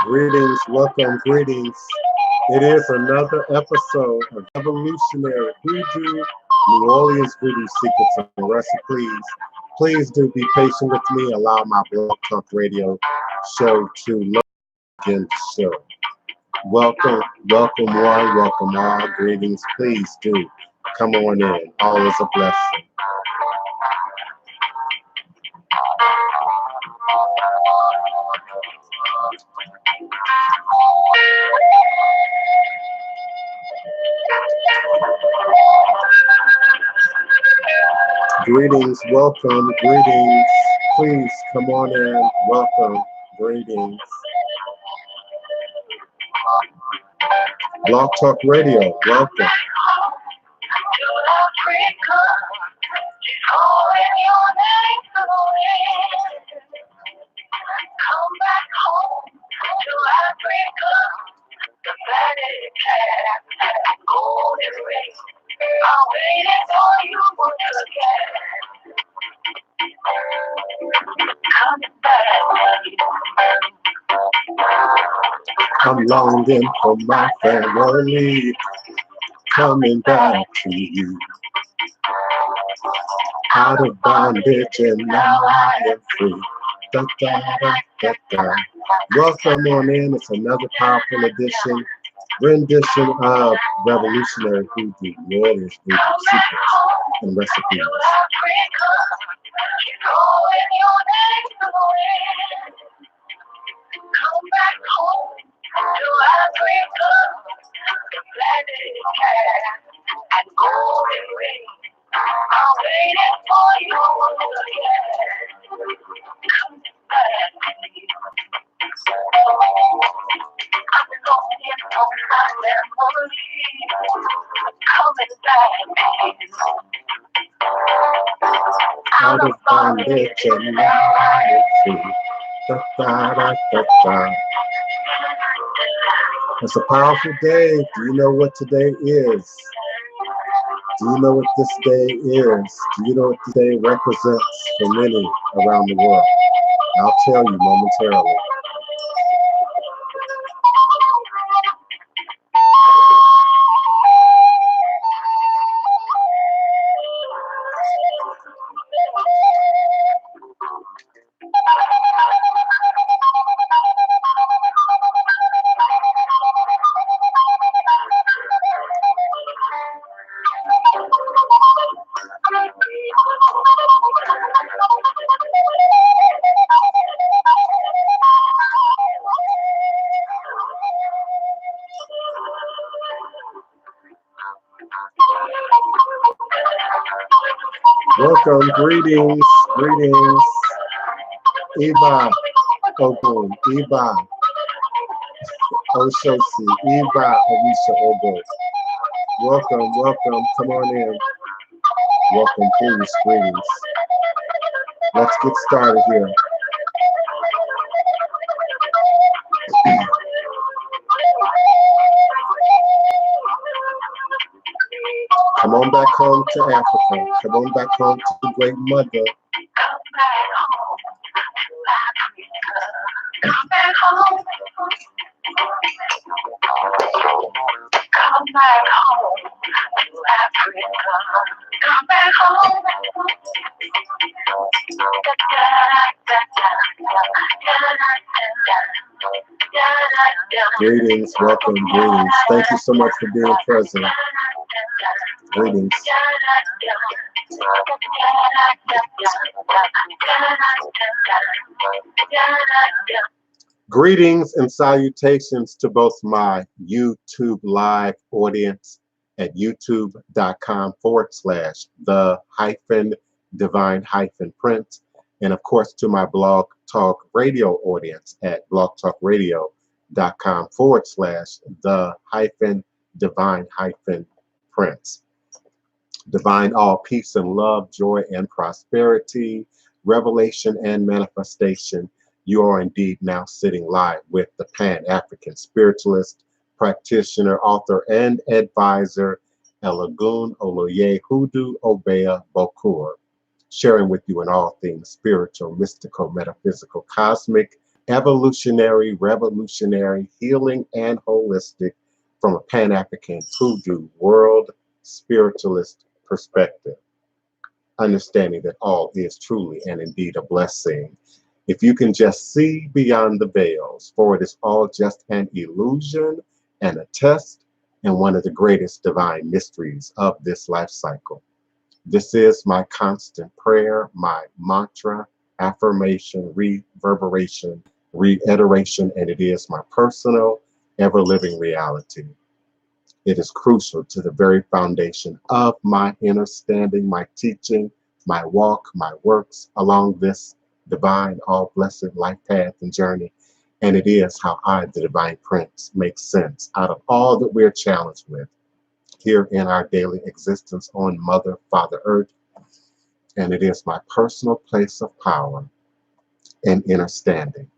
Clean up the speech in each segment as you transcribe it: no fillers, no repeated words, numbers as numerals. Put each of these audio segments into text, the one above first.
Greetings, welcome, greetings. It is another episode of Evolutionary Hoodoo, New Orleans Voodoo Secrets and Recipes. Please do be patient with me. Allow my Blog Talk Radio show to load in the show. Welcome, welcome one, welcome all. Greetings, please do come on in. Always a blessing. Greetings, welcome, greetings. Please come on in. Welcome, greetings. Blog Talk Radio, welcome. I'm longing for my family, coming back to you. Out of bondage and now I am free. Da, da, da, da, da. Welcome on in. It's another powerful rendition of Revolutionary Hoodoo, New Orleans Voodoo Secrets and Recipes. Out of bondage and now I am free. Da, da, da, da, da. It's a powerful day. Do you know what today is? Do you know what this day is? Do you know what today represents for many around the world? I'll tell you momentarily. Welcome, greetings, greetings. Eva, Ogun, Eva, Oshosi, Eva, Arisha, Ogun. Welcome, welcome, come on in. Welcome, please, greetings. Let's get started here. Come on back home to Africa. Come on back home to the Great Mother. Come back home. Come back home to Africa. Come back home. Greetings, welcome, greetings. Thank you so much for being present. Greetings. Greetings and salutations to both my YouTube live audience at youtube.com/the-divine-print, and of course to my Blog Talk Radio audience at blogtalkradio.com/the-divine-prince. Divine all peace and love, joy and prosperity, revelation and manifestation. You are indeed now sitting live with the Pan-African spiritualist, practitioner, author, and advisor, Elagun Oloye Hoodoo Obeah Bokur, sharing with you in all things spiritual, mystical, metaphysical, cosmic, evolutionary, revolutionary, healing, and holistic from a Pan-African Hoodoo world spiritualist perspective, understanding that all is truly and indeed a blessing. If you can just see beyond the veils, for it is all just an illusion and a test and one of the greatest divine mysteries of this life cycle. This is my constant prayer, my mantra, affirmation, reverberation, reiteration, and it is my personal, ever living reality. It is crucial to the very foundation of my understanding, my teaching, my walk, my works along this divine, all blessed life path and journey. And it is how I, the Divine Prince, make sense out of all that we're challenged with here in our daily existence on Mother, Father Earth. And it is my personal place of power and understanding,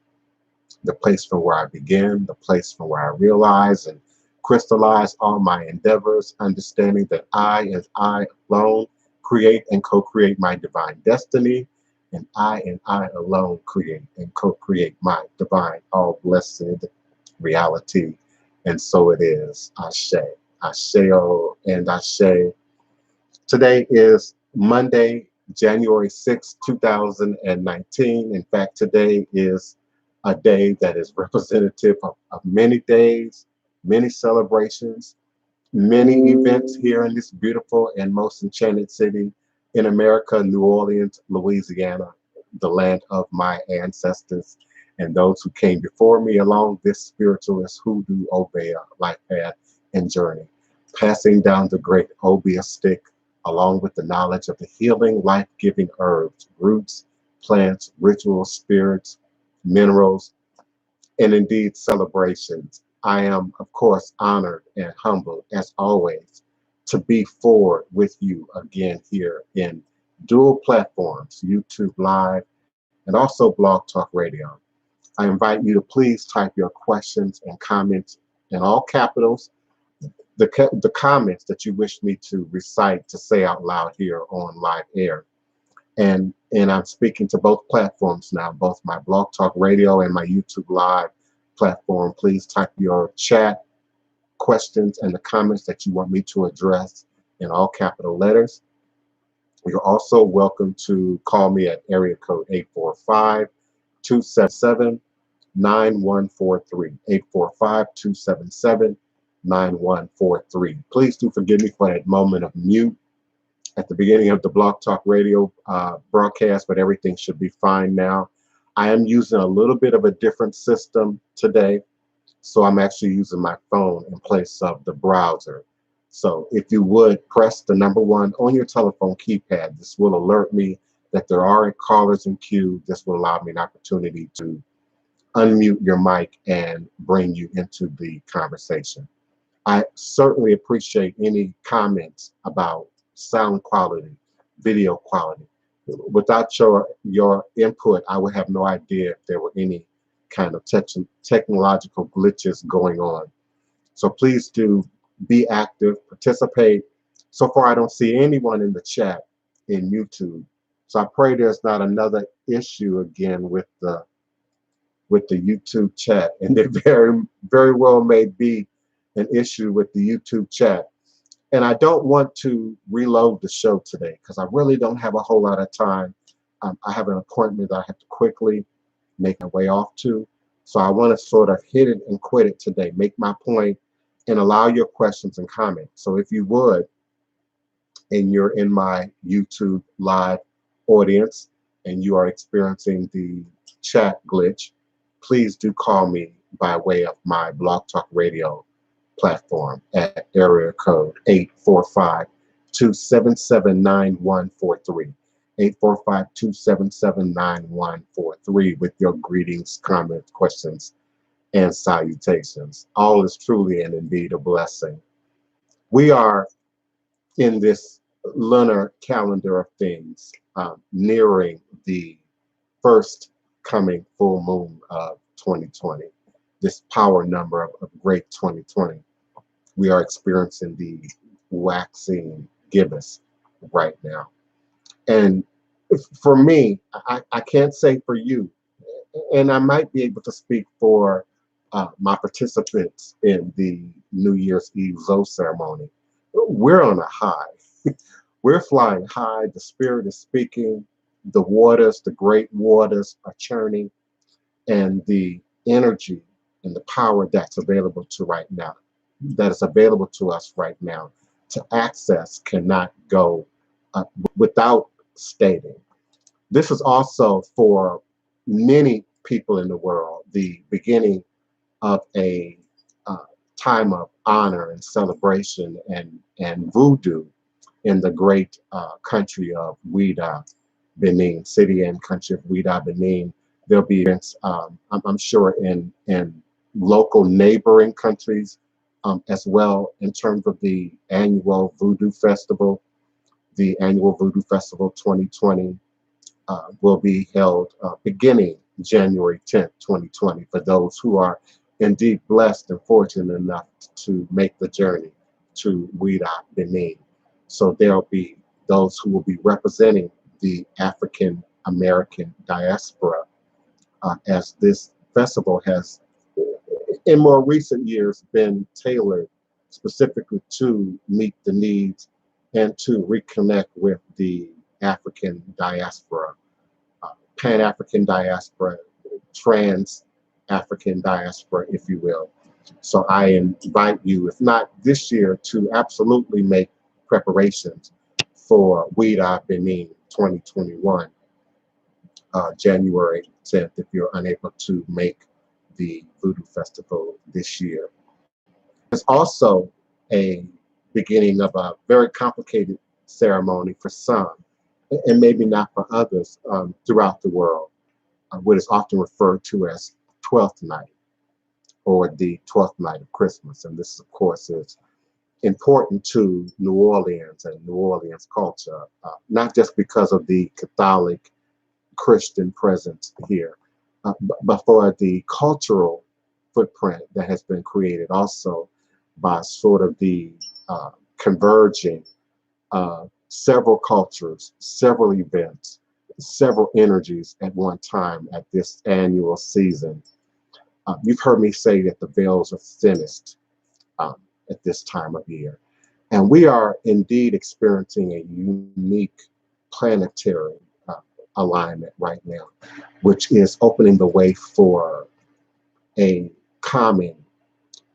the place from where I begin, the place from where I realize and crystallize all my endeavors, understanding that I and I alone create and co-create my divine destiny, and I alone create and co-create my divine, all blessed reality. And so it is. Ashe, Asheo, and Ashe. Today is Monday, January 6, 2019. In fact, today is a day that is representative of many days, many celebrations, many events here in this beautiful and most enchanted city in America, New Orleans, Louisiana, the land of my ancestors and those who came before me along this spiritualist hoodoo obeah life path and journey, passing down the great obeah stick along with the knowledge of the healing, life-giving herbs, roots, plants, rituals, spirits, minerals, and indeed celebrations. I am, of course, honored and humbled, as always, to be forward with you again here in dual platforms, YouTube Live, and also Blog Talk Radio. I invite you to please type your questions and comments in all capitals, the comments that you wish me to recite, to say out loud here on live air. And I'm speaking to both platforms now, both my Blog Talk Radio and my YouTube Live platform. Please type your chat questions and the comments that you want me to address in all capital letters. You're also welcome to call me at area code 845-277-9143. 845-277-9143. Please do forgive me for that moment of mute at the beginning of the Blog Talk Radio broadcast, but everything should be fine now. I am using a little bit of a different system today, so I'm actually using my phone in place of the browser. So if you would press the number 1 on your telephone keypad, this will alert me that there are callers in queue. This will allow me an opportunity to unmute your mic and bring you into the conversation. I certainly appreciate any comments about sound quality, video quality. Without your input, I would have no idea if there were any kind of technological glitches going on. So please do be active, participate. So far, I don't see anyone in the chat in YouTube. So I pray there's not another issue again with the YouTube chat, and there very well may be an issue with the YouTube chat. And I don't want to reload the show today because I really don't have a whole lot of time. I have an appointment that I have to quickly make my way off to. So I want to sort of hit it and quit it today, make my point, and allow your questions and comments. So if you would, and you're in my YouTube Live audience and you are experiencing the chat glitch, please do call me by way of my Blog Talk Radio platform at area code 845-277-9143. 845-277-9143 with your greetings, comments, questions, and salutations. All is truly and indeed a blessing. We are in this lunar calendar of things, nearing the first coming full moon of 2020, this power number of great 2020. We are experiencing the waxing gibbous right now. And for me, I can't say for you, and I might be able to speak for my participants in the New Year's Eve Zoe ceremony. We're on a high. We're flying high. The spirit is speaking. The waters, the great waters are churning, and the energy and the power that's available to right now, that is available to us right now to access cannot go without stating. This is also for many people in the world the beginning of a uh, time of honor and celebration and voodoo in the great country of Ouida, Benin, city and country of Ouida, Benin. There'll be events, I'm sure, in local neighboring countries as well in terms of the annual Voodoo Festival. The annual Voodoo Festival 2020 will be held beginning January 10th, 2020, for those who are indeed blessed and fortunate enough to make the journey to Ouida, Benin. So there'll be those who will be representing the African American diaspora as this festival has, in more recent years, been tailored specifically to meet the needs and to reconnect with the African diaspora, Pan-African diaspora, trans-African diaspora, if you will. So I invite you, if not this year, to absolutely make preparations for Ouida Benin 2021, January 10th, if you're unable to make the Voodoo Festival this year. It's also a beginning of a very complicated ceremony for some, and maybe not for others throughout the world, what is often referred to as Twelfth Night or the 12th night of Christmas. And this, of course, is important to New Orleans and New Orleans culture, not just because of the Catholic Christian presence here, but for the cultural footprint that has been created also by sort of the converging several cultures, several events, several energies at one time at this annual season. You've heard me say that the veils are thinnest at this time of year. And we are indeed experiencing a unique planetary alignment right now, which is opening the way for a calming,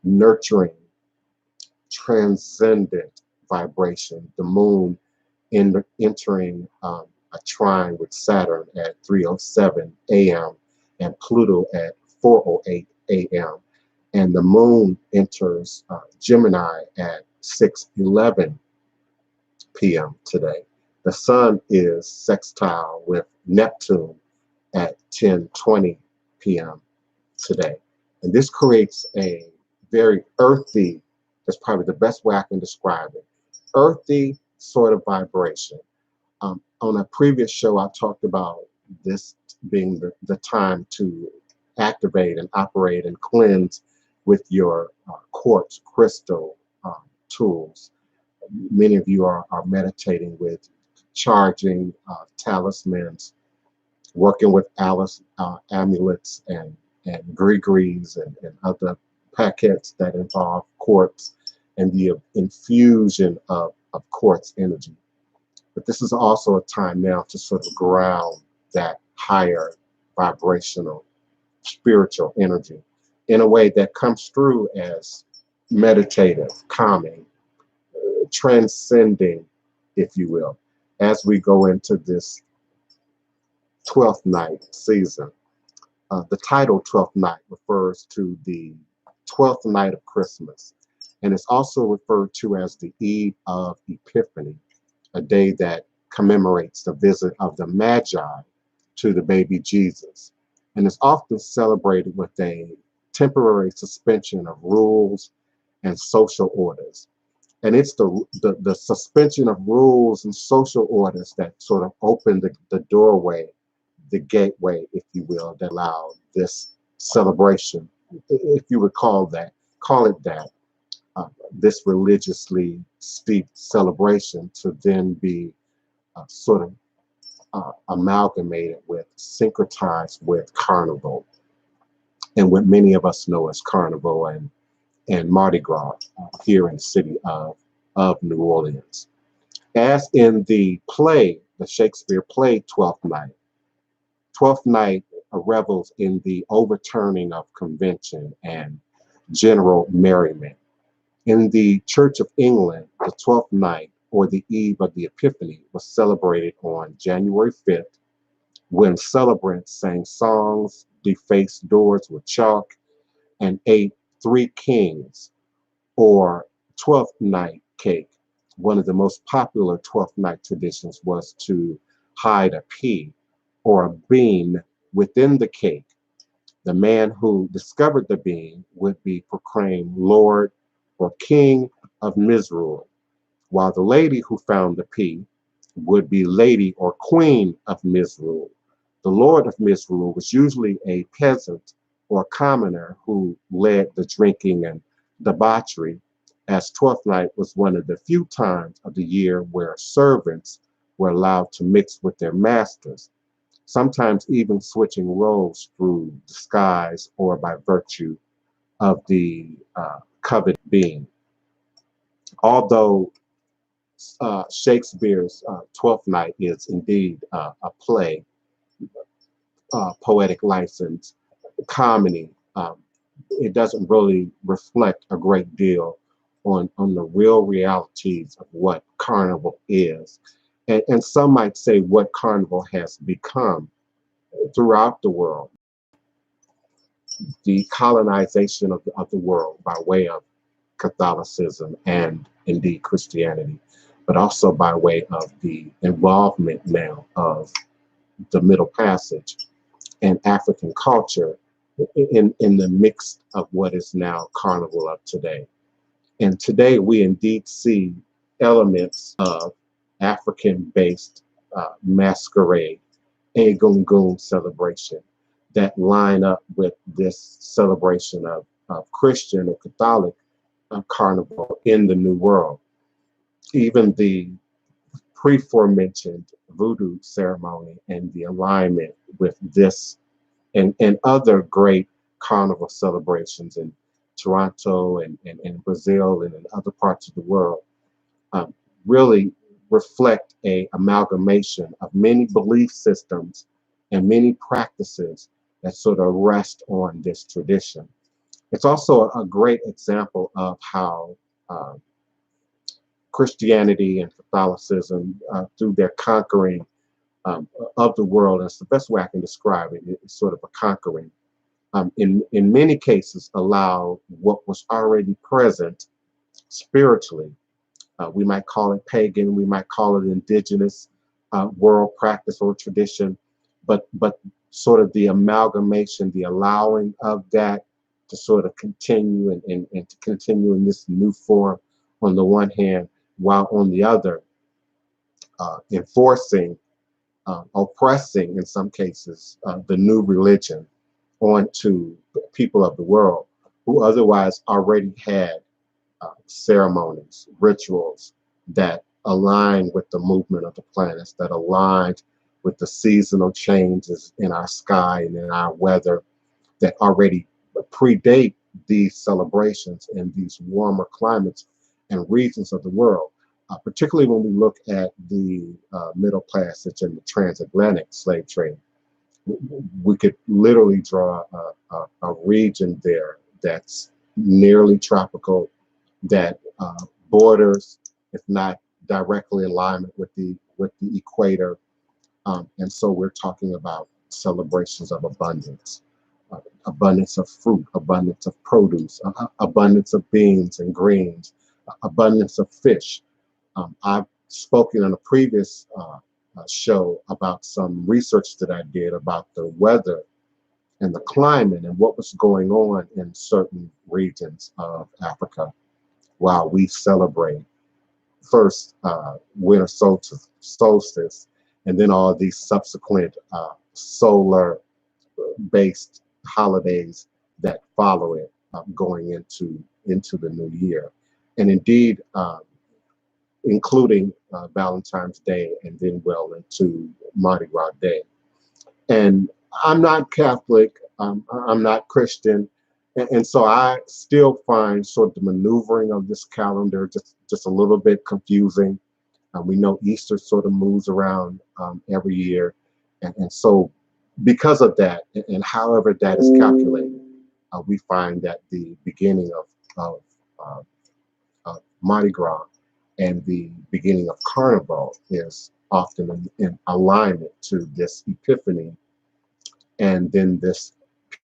nurturing, transcendent vibration. The moon entering a trine with Saturn at 3:07 a.m. and Pluto at 4:08 a.m. And the moon enters Gemini at 6:11 p.m. today. The sun is sextile with Neptune at 10:20 p.m. today. And this creates a very earthy, that's probably the best way I can describe it, earthy sort of vibration. On a previous show, I talked about this being the time to activate and operate and cleanse with your quartz crystal tools. Many of you are meditating with charging talismans, working with amulets and gree-grees and other packets that involve quartz and the infusion of quartz energy. But this is also a time now to sort of ground that higher vibrational, spiritual energy in a way that comes through as meditative, calming, transcending, if you will, as we go into this 12th night season. The title 12th night refers to the 12th night of Christmas, and it's also referred to as the Eve of Epiphany, a day that commemorates the visit of the Magi to the baby Jesus, and is often celebrated with a temporary suspension of rules and social orders. And it's the suspension of rules and social orders that sort of open the doorway, the gateway, if you will, that allowed this celebration, if you would call it that, this religiously steeped celebration to then be sort of amalgamated with, syncretized with Carnival, and what many of us know as Carnival and Mardi Gras here in the city of New Orleans. As in the play, the Shakespeare play Twelfth Night revels in the overturning of convention and general merriment. In the Church of England, the 12th night, or the eve of the Epiphany, was celebrated on January 5th, when celebrants sang songs, defaced doors with chalk, and ate three kings, or 12th night cake. One of the most popular 12th night traditions was to hide a pea or a bean within the cake. The man who discovered the bean would be proclaimed Lord or King of Misrule, while the lady who found the pea would be Lady or Queen of Misrule. The Lord of Misrule was usually a peasant or commoner who led the drinking and debauchery, as Twelfth Night was one of the few times of the year where servants were allowed to mix with their masters, sometimes even switching roles through disguise or by virtue of the coveted being. Although Shakespeare's Twelfth Night is indeed a play, poetic license, comedy, it doesn't really reflect a great deal on the real realities of what Carnival is. And some might say what Carnival has become throughout the world, the colonization of the world by way of Catholicism and indeed Christianity, but also by way of the involvement now of the Middle Passage and African culture in the mix of what is now Carnival of today. And today we indeed see elements of African-based masquerade, Egungun celebration that line up with this celebration of Christian or Catholic Carnival in the New World. Even the pre-forementioned Voodoo ceremony and the alignment with this and other great carnival celebrations in Toronto and Brazil and in other parts of the world um, really reflect a amalgamation of many belief systems and many practices that sort of rest on this tradition. It's also a great example of how uh, Christianity and Catholicism, through their conquering of the world, and it's the best way I can describe it, it's sort of a conquering, in many cases allow what was already present spiritually. We might call it pagan, we might call it indigenous world practice or tradition, but sort of the amalgamation, the allowing of that to sort of continue and to continue in this new form on the one hand, while on the other enforcing, oppressing in some cases, the new religion onto people of the world who otherwise already had ceremonies, rituals that align with the movement of the planets, that aligned with the seasonal changes in our sky and in our weather that already predate these celebrations in these warmer climates and regions of the world. Particularly when we look at the Middle Passage and the transatlantic slave trade, we could literally draw a region there that's nearly tropical, that borders, if not directly in alignment with the equator, and so we're talking about celebrations of abundance, abundance of fruit, abundance of produce, abundance of beans and greens, abundance of fish. I've spoken on a previous show about some research that I did about the weather and the climate and what was going on in certain regions of Africa while we celebrate first winter solstice and then all these subsequent solar based holidays that follow it, going into the new year. and indeed including Valentine's Day and then well into Mardi Gras Day. And I'm not Catholic, I'm not Christian, and so I still find sort of the maneuvering of this calendar just a little bit confusing. We know Easter sort of moves around every year, and so because of that, and however that is calculated, we find that the beginning of Mardi Gras and the beginning of Carnival is often in alignment to this Epiphany and then this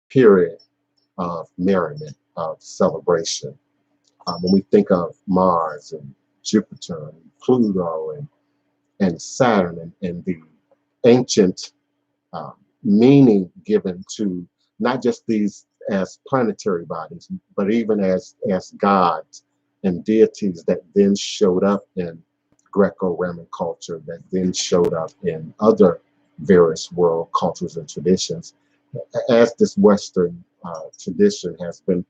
period of merriment, of celebration. When we think of Mars and Jupiter and Pluto and Saturn and the ancient uh, meaning given to not just these as planetary bodies, but even as gods and deities that then showed up in Greco-Roman culture, that then showed up in other various world cultures and traditions. As this Western tradition has been,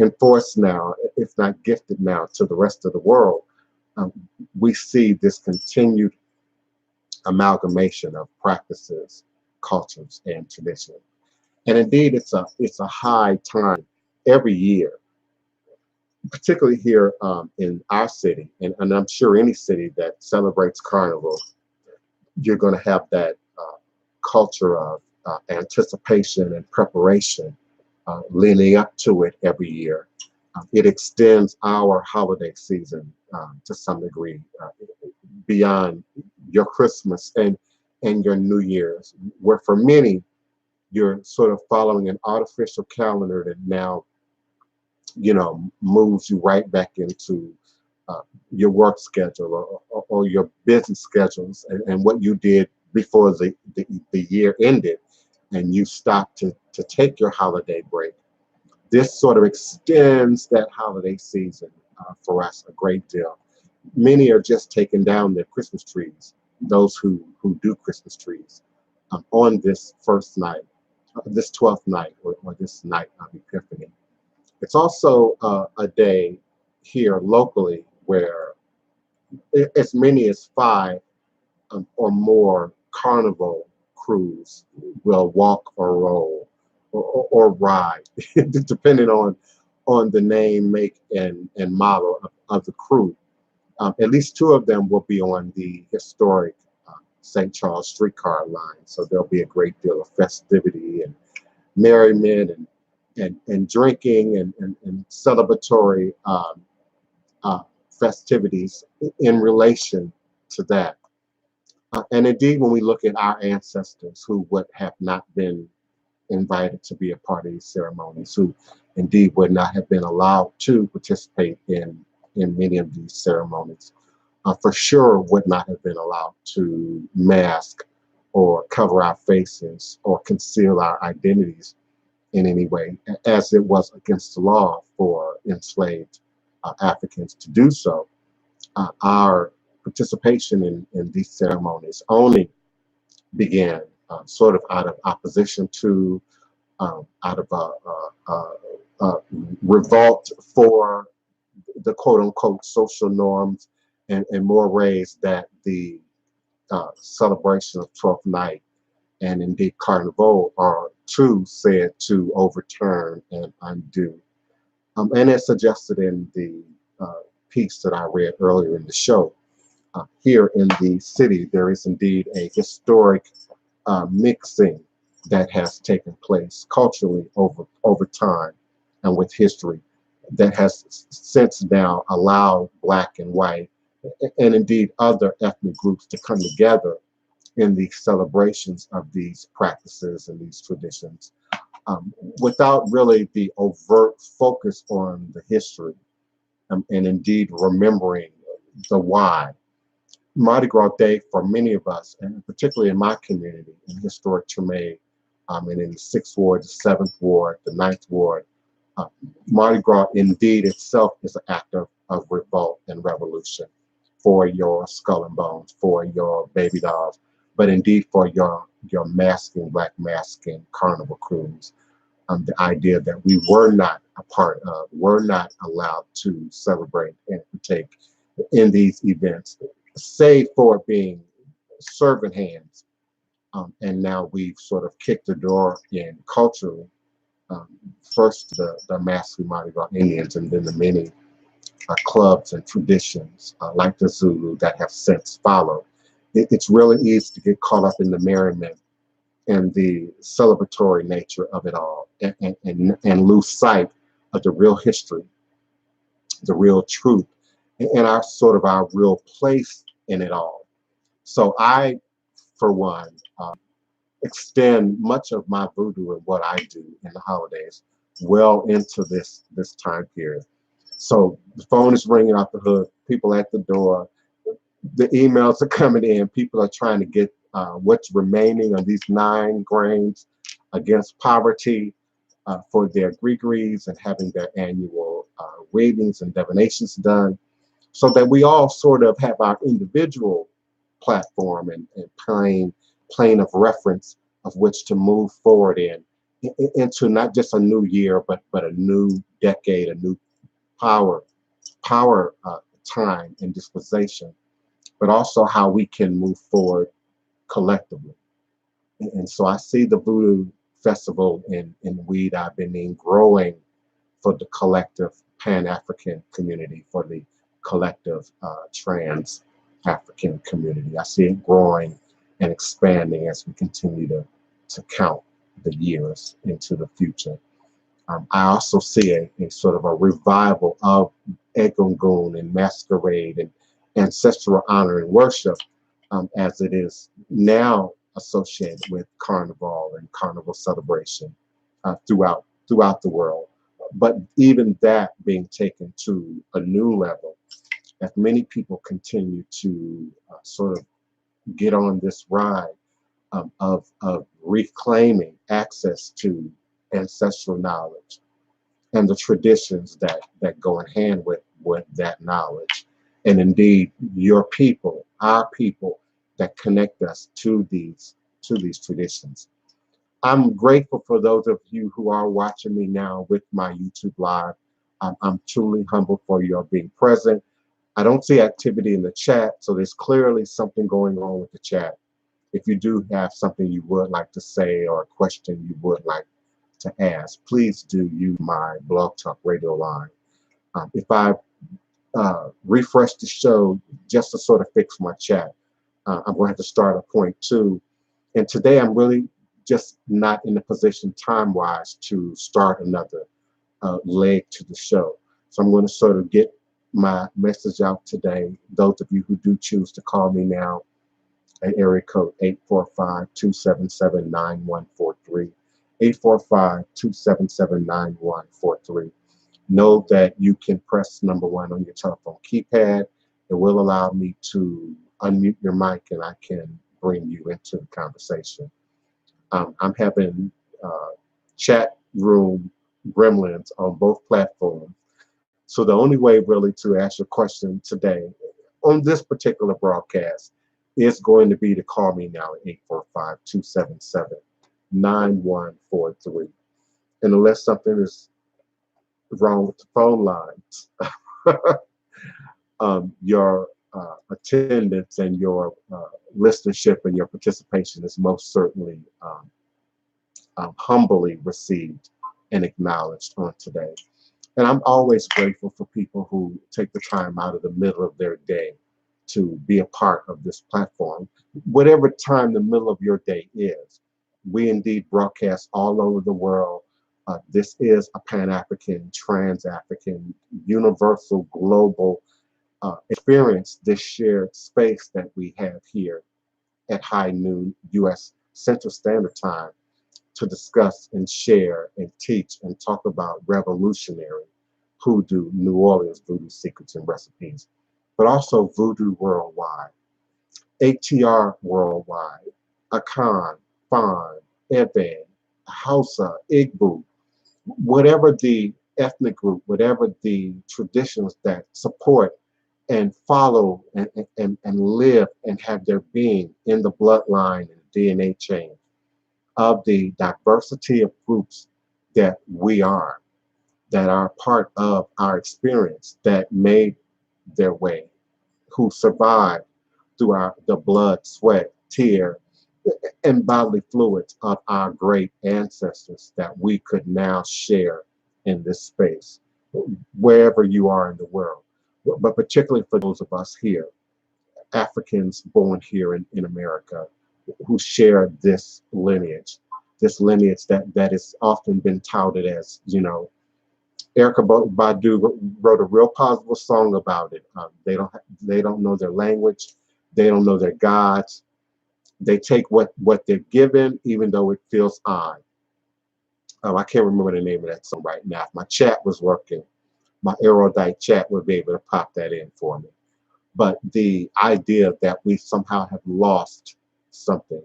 enforced now, if not gifted now to the rest of the world, um, we see this continued amalgamation of practices, cultures, and tradition. And indeed, it's a high time every year, particularly here in our city, and I'm sure any city that celebrates Carnival, you're going to have that culture of anticipation and preparation leading up to it every year. It extends our holiday season to some degree beyond your Christmas and your New Year's, where for many, you're sort of following an artificial calendar that now, moves you right back into uh, your work schedule or your business schedules and what you did before the year ended and you stopped to take your holiday break. This sort of extends that holiday season for us a great deal. Many are just taking down their Christmas trees, those who do Christmas trees, on this first night, this 12th night, or this night of Epiphany. It's also a day here locally where as many as five or more carnival crews will walk or roll or ride, depending on the name, make, and model of the crew. At least two of them will be on the historic St. Charles streetcar line, so there'll be a great deal of festivity and merriment and drinking and celebratory festivities in relation to that. And indeed, when we look at our ancestors who would have not been invited to be a part of these ceremonies, who indeed would not have been allowed to participate in many of these ceremonies, for sure would not have been allowed to mask or cover our faces or conceal our identities in any way, as it was against the law for enslaved Africans to do so. Our participation in these ceremonies only began sort of out of opposition to, out of revolt for the quote unquote social norms and mores that the celebration of 12th night and indeed Carnival are too said to overturn and undo. And as suggested in the piece that I read earlier in the show, here in the city, there is indeed a historic mixing that has taken place culturally over time and with history that has since now allowed Black and white and indeed other ethnic groups to come together in the celebrations of these practices and these traditions, without really the overt focus on the history, and indeed remembering the why. Mardi Gras Day for many of us, and particularly in my community, in historic Treme, and in the 6th Ward, the 7th Ward, the 9th Ward, uh, Mardi Gras indeed itself is an act of revolt and revolution for your skull and bones, for your baby dolls, but indeed for your masking, Black masking carnival crews. the idea that we were not a part of, were not allowed to celebrate and partake in these events, save for being servant hands. And now we've sort of kicked the door in culturally. Um, First, the massively Mardi Gras Indians, and then the many clubs and traditions like the Zulu that have since followed. It's really easy to get caught up in the merriment and the celebratory nature of it all, and lose sight of the real history, the real truth, and our sort of our real place in it all. So I, for one, extend much of my voodoo and what I do in the holidays well into this time period. So the phone is ringing off the hook, people at the door, the emails are coming in, people are trying to get what's remaining of these 9 grains against poverty for their Gregories and having their annual readings and divinations done, so that we all sort of have our individual platform and plane of reference of which to move forward into not just a new year, but a new decade, a new power time and dispensation, but also how we can move forward collectively. And so I see the Voodoo Festival in Weed I've been growing for the collective Pan-African community, for the collective trans-African community. I see it growing and expanding as we continue to count the years into the future. I also see a sort of a revival of Egungun and masquerade and ancestral honor and worship, as it is now associated with carnival and carnival celebration throughout the world. But even that being taken to a new level, as many people continue to sort of get on this ride of reclaiming access to ancestral knowledge and the traditions that go in hand with that knowledge. And indeed, your people, our people, that connect us to these traditions. I'm grateful for those of you who are watching me now with my YouTube live. I'm truly humbled for your being present. I don't see activity in the chat, so there's clearly something going on with the chat. If you do have something you would like to say or a question you would like to ask, please do use my Blog Talk Radio line. If I refresh the show just to sort of fix my chat, I'm going to have to start at point 2. And today I'm really just not in a position time-wise to start another leg to the show. So I'm going to sort of get my message out today. Those of you who do choose to call me now at area code 845-277-9143, 845-277-9143. Know that you can press #1 on your telephone keypad. It will allow me to unmute your mic and I can bring you into the conversation. I'm having chat room gremlins on both platforms. So the only way really to ask your question today on this particular broadcast is going to be to call me now at 845-277-9143. And unless something is wrong with the phone lines, your attendance and your listenership and your participation is most certainly humbly received and acknowledged on today. And I'm always grateful for people who take the time out of the middle of their day to be a part of this platform. Whatever time the middle of your day is, we indeed broadcast all over the world. This is a Pan-African, Trans-African, universal, global experience, this shared space that we have here at high noon U.S. Central Standard Time to discuss and share and teach and talk about revolutionary Hoodoo, New Orleans voodoo secrets and recipes, but also voodoo worldwide, ATR worldwide, Akan, Fan, Eben, Hausa, Igbo, whatever the ethnic group, whatever the traditions that support and follow and live and have their being in the bloodline and DNA chain of the diversity of groups that we are, that are part of our experience, that made their way, who survived through the blood, sweat, tear, and bodily fluids of our great ancestors that we could now share in this space, wherever you are in the world. But particularly for those of us here, Africans born here in America, who share this lineage that has often been touted as, Erica Badu wrote a real positive song about it. They don't know their language, they don't know their gods. They take what they're given, even though it feels odd. I can't remember the name of that song right now. If my chat was working, my erudite chat would be able to pop that in for me. But the idea that we somehow have lost something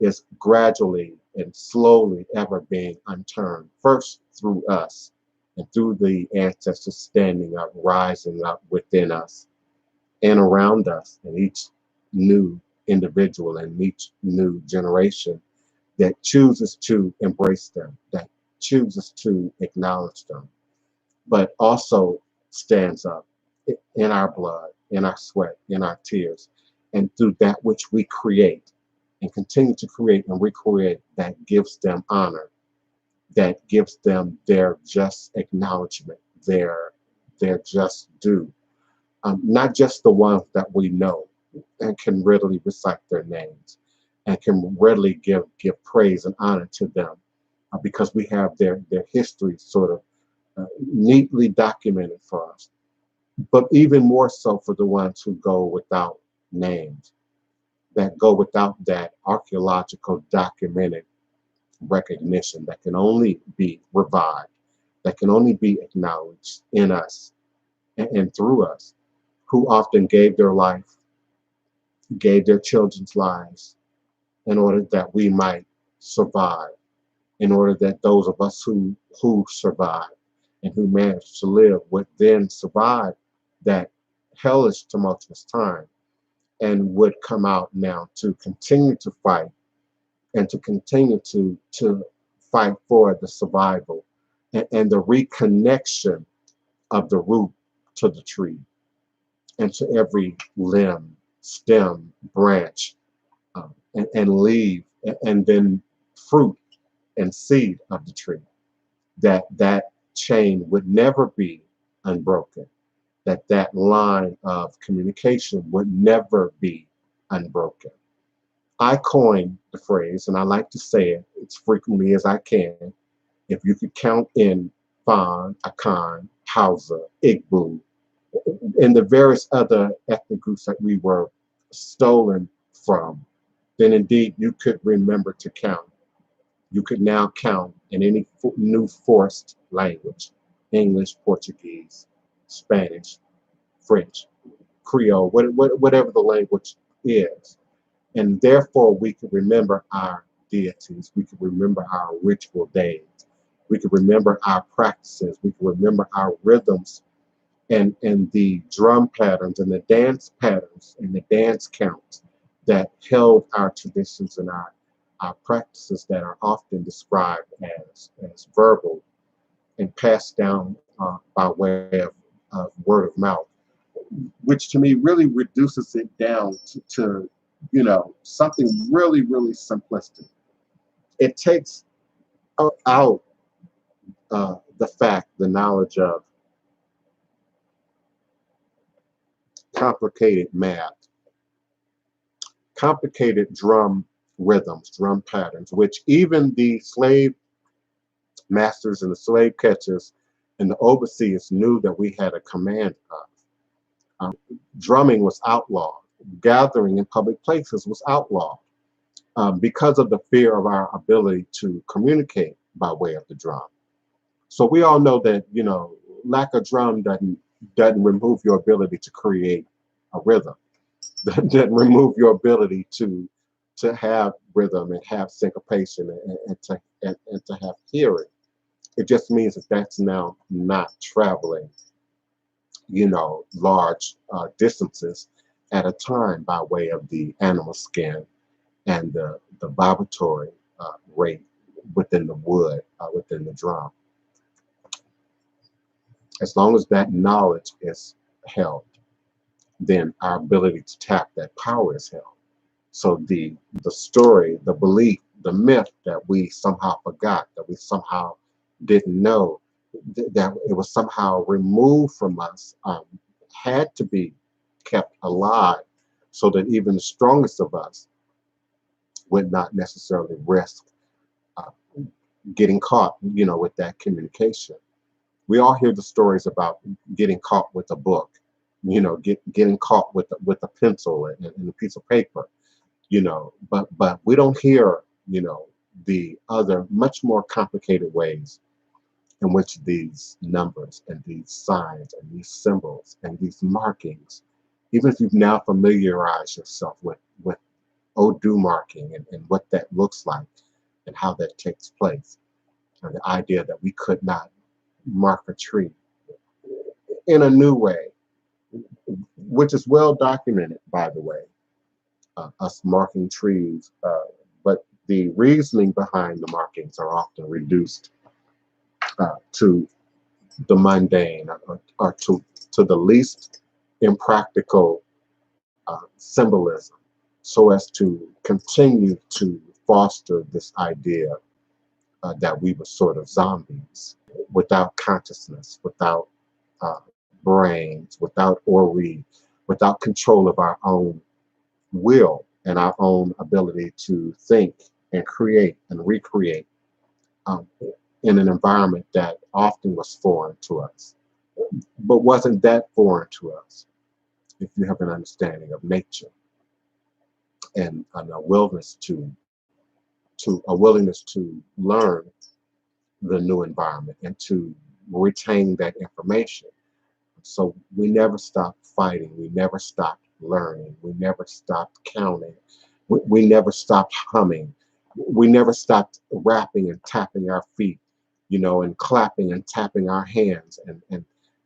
is gradually and slowly ever being unturned, first through us and through the ancestors standing up, rising up within us and around us, and each new individual and each new generation that chooses to embrace them, that chooses to acknowledge them, but also stands up in our blood, in our sweat, in our tears, and through that which we create and continue to create and recreate, that gives them honor, that gives them their just acknowledgement, their just due. Not just the ones that we know and can readily recite their names and can readily give praise and honor to them, because we have their history sort of neatly documented for us, but even more so for the ones who go without names, that go without that archaeological documented recognition, that can only be revived, that can only be acknowledged in us and through us, who often gave their life, gave their children's lives in order that we might survive, in order that those of us who survive and who managed to live would then survive that hellish, tumultuous time, and would come out now to continue to fight and to continue to fight for the survival and the reconnection of the root to the tree and to every limb, stem, branch, and leaf, and then fruit and seed of the tree. That chain would never be unbroken, that line of communication would never be unbroken. I coined the phrase, and I like to say it as frequently as I can. If you could count in Fan, Akan, Hausa, Igbo, and the various other ethnic groups that we were stolen from, then indeed you could remember to count. You could now count in any new forced language: English, Portuguese, Spanish, French, Creole, whatever the language is. And therefore, we could remember our deities. We could remember our ritual days. We could remember our practices. We could remember our rhythms and the drum patterns and the dance patterns and the dance counts that held our traditions and our practices that are often described as verbal and passed down by way of word of mouth, which to me really reduces it down to something really, really simplistic. It takes out the knowledge of complicated math, complicated drum rhythms, drum patterns, which even the slave masters and the slave catchers and the overseers knew that we had a command of. Drumming was outlawed. Gathering in public places was outlawed because of the fear of our ability to communicate by way of the drum. So we all know that lack of drum doesn't remove your ability to create a rhythm. Doesn't remove your ability to have rhythm and have syncopation and to have hearing. It just means that that's now not traveling, large distances at a time by way of the animal skin and the vibratory rate within the wood, within the drum. As long as that knowledge is held, then our ability to tap that power is held. So the story, the belief, the myth that we somehow forgot, that we somehow didn't know, that it was somehow removed from us, had to be kept alive, so that even the strongest of us would not necessarily risk uh, getting caught, with that communication. We all hear the stories about getting caught with a book, getting caught with a pencil and a piece of paper, but we don't hear, the other much more complicated ways in which these numbers and these signs and these symbols and these markings, even if you've now familiarized yourself with Voodoo marking and what that looks like and how that takes place, and the idea that we could not mark a tree in a new way, which is well documented, by the way, us marking trees, but the reasoning behind the markings are often reduced to the mundane, or to the least impractical symbolism, so as to continue to foster this idea that we were sort of zombies without consciousness, without uh, brains, without control of our own will and our own ability to think and create and recreate, um, in an environment that often was foreign to us, but wasn't that foreign to us if you have an understanding of nature and a willingness to learn the new environment and to retain that information. So we never stopped fighting. We never stopped learning. We never stopped counting. We never stopped humming. We never stopped rapping and tapping our feet, and clapping and tapping our hands and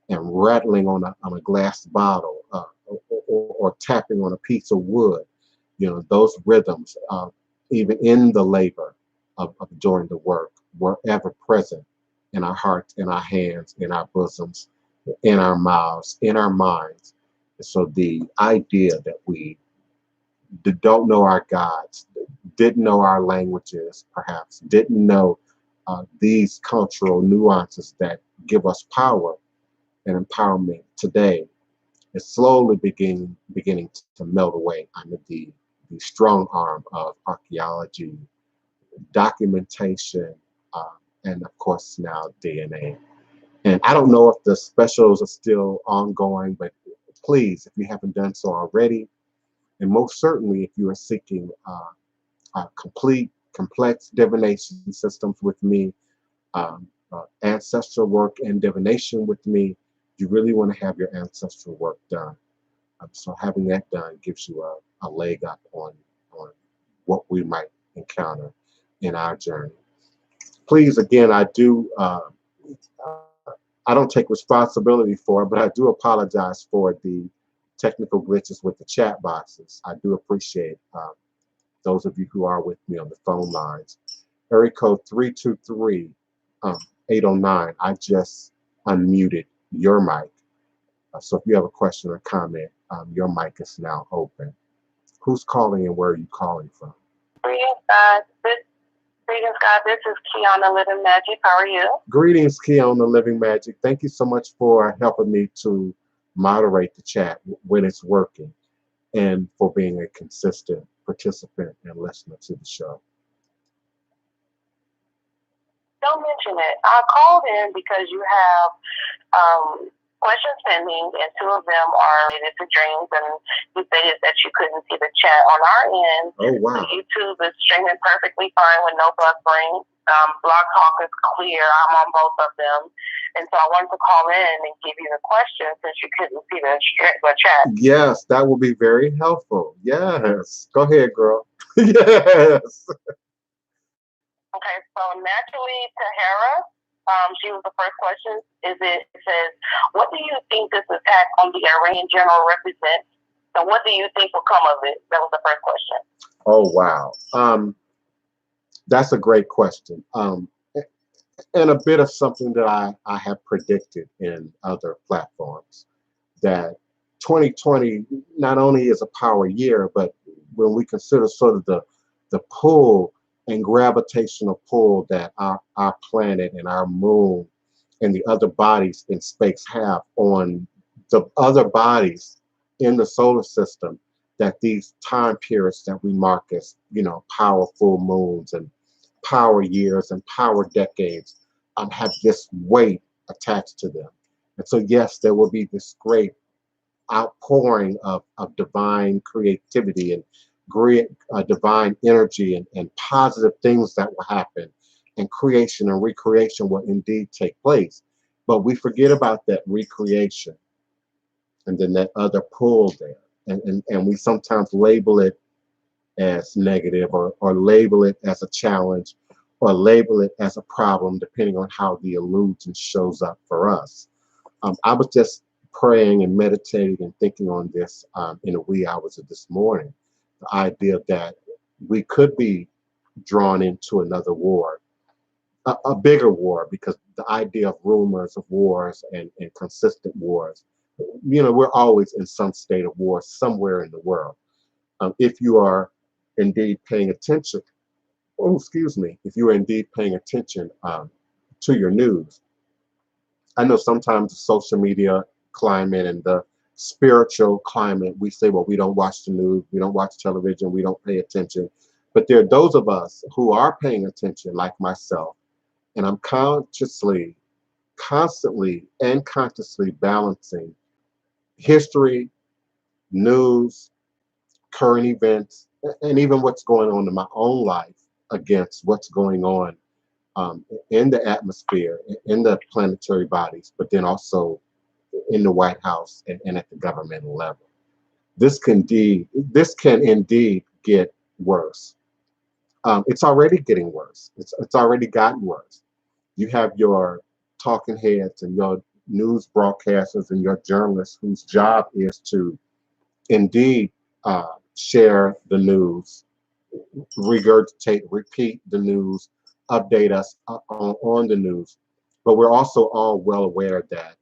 rattling on a glass bottle, or tapping on a piece of wood. Those rhythms, even in the labor of doing the work, were ever present in our hearts, in our hands, in our bosoms, in our mouths, in our minds. So the idea that we don't know our gods, didn't know our languages, perhaps didn't know these cultural nuances that give us power and empowerment today, is slowly beginning to melt away under the strong arm of archaeology, documentation, uh, and of course now DNA. And I don't know if the specials are still ongoing, but please, if you haven't done so already, and most certainly if you are seeking complete, complex divination systems with me, ancestral work and divination with me, you really want to have your ancestral work done. So having that done gives you a leg up on what we might encounter in our journey. Please, again, I don't take responsibility for it, but I do apologize for the technical glitches with the chat boxes. I do appreciate those of you who are with me on the phone lines. Area code 323 809. I just unmuted your mic. So if you have a question or comment, your mic is now open. Who's calling and where are you calling from? Greetings, God. This is Kiana Living Magic. How are you? Greetings, Kiana Living Magic. Thank you so much for helping me to moderate the chat when it's working, and for being a consistent participant and listener to the show. Don't mention it. I called in because you have questions pending, and two of them are related to dreams, and you stated that you couldn't see the chat on our end. Oh, wow. So YouTube is streaming perfectly fine with no buffering. Blog Talk is clear. I'm on both of them. And so I wanted to call in and give you the question since you couldn't see the chat. Yes, that will be very helpful. Yes. Go ahead, girl. Yes. Okay, so naturally, Tahara, she was the first question. It says, what do you think this attack on the Iranian general represents? And what do you think will come of it? That was the first question. Oh, wow. That's a great question. And a bit of something that I have predicted in other platforms, that 2020 not only is a power year, but when we consider sort of the pull and gravitational pull that our planet and our moon and the other bodies in space have on the other bodies in the solar system, that these time periods that we mark as, powerful moons and power years and power decades have this weight attached to them. And so, yes, there will be this great outpouring of divine creativity and great divine energy and positive things that will happen, and creation and recreation will indeed take place. But we forget about that recreation and then that other pull there. And we sometimes label it as negative, or label it as a challenge, or label it as a problem, depending on how the illusion shows up for us. I was just praying and meditating and thinking on this in the wee hours of this morning. The idea that we could be drawn into another war, a bigger war, because the idea of rumors of wars and consistent wars, we're always in some state of war somewhere in the world. If you are indeed paying attention, oh, excuse me, if you are indeed paying attention to your news. I know sometimes the social media climate and the spiritual climate, we say, well, we don't watch the news, we don't watch television, we don't pay attention. But there are those of us who are paying attention, like myself, and I'm consciously, constantly, and consciously balancing history, news, current events, and even what's going on in my own life against what's going on in the atmosphere, in the planetary bodies, but then also in the White House and at the governmental level. This can indeed get worse. It's already getting worse. It's already gotten worse. You have your talking heads and your news broadcasters and your journalists whose job is to indeed share the news, regurgitate, repeat the news, update us on the news. But we're also all well aware that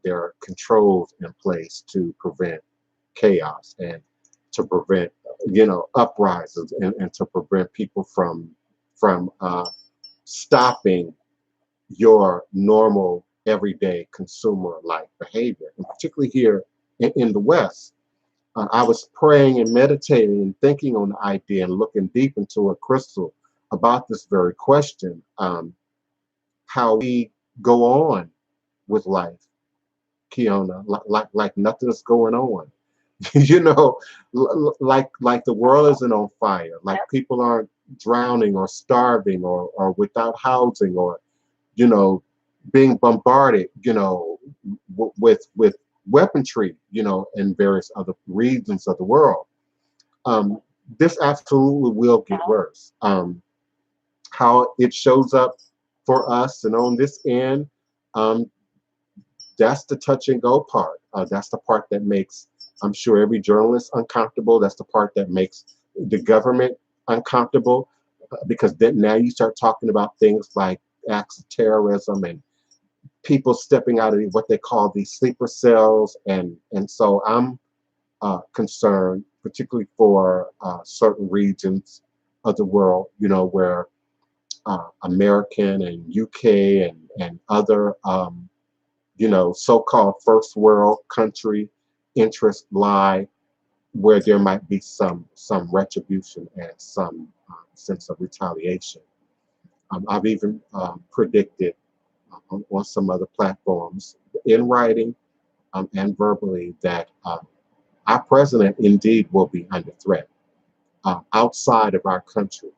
there are controls in place to prevent chaos and to prevent uprisings, and to prevent people from stopping your normal everyday consumer like behavior, and particularly here in the West. I was praying and meditating and thinking on the idea and looking deep into a crystal about this very question, how we go on with life, Kiona, like nothing's going on. Like the world isn't on fire, like people aren't drowning or starving or without housing, or you know being bombarded, with weaponry, in various other regions of the world. Um, this absolutely will get worse. How it shows up for us and on this end, um, that's the touch and go part. That's the part that makes, I'm sure, every journalist uncomfortable. That's the part that makes the government uncomfortable, because then now you start talking about things like acts of terrorism and people stepping out of what they call these sleeper cells, and so I'm concerned, particularly for certain regions of the world, where American and UK and other so-called first world country interests lie, where there might be some retribution and some sense of retaliation. I've even predicted on some other platforms, in writing and verbally, that our president indeed will be under threat outside of our country.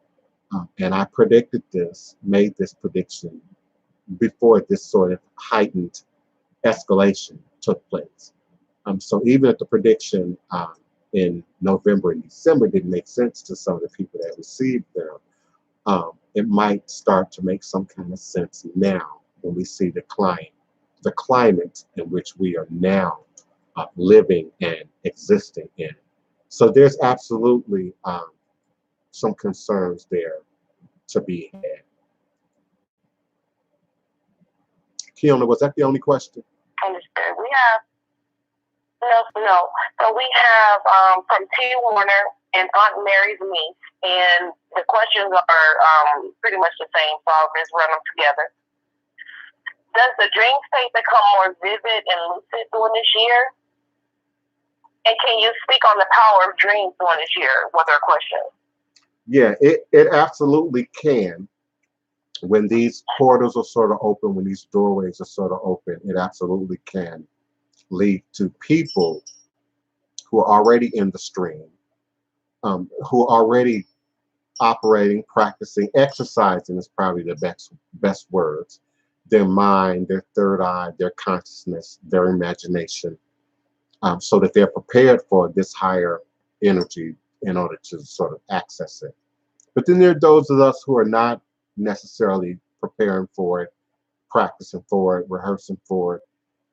And I predicted this, made this prediction before this sort of heightened escalation took place. So even if the prediction in November and December didn't make sense to some of the people that received them, it might start to make some kind of sense now when we see the climate in which we are now living and existing in. So there's absolutely some concerns there to be had. Kiona, was that the only question? Understood. We have no. So we have from T. Warner and Aunt Mary's niece, and the questions are pretty much the same, so I'll just run them together. Does the dream state become more vivid and lucid during this year? And can you speak on the power of dreams during this year? Was there a question? Yeah, it absolutely can. When these portals are sort of open, when these doorways are sort of open, it absolutely can lead to people who are already in the stream, who are already operating, practicing, exercising is probably the best words. Their mind, their third eye, their consciousness, their imagination, so that they're prepared for this higher energy in order to sort of access it. But then there are those of us who are not necessarily preparing for it, practicing for it, rehearsing for it,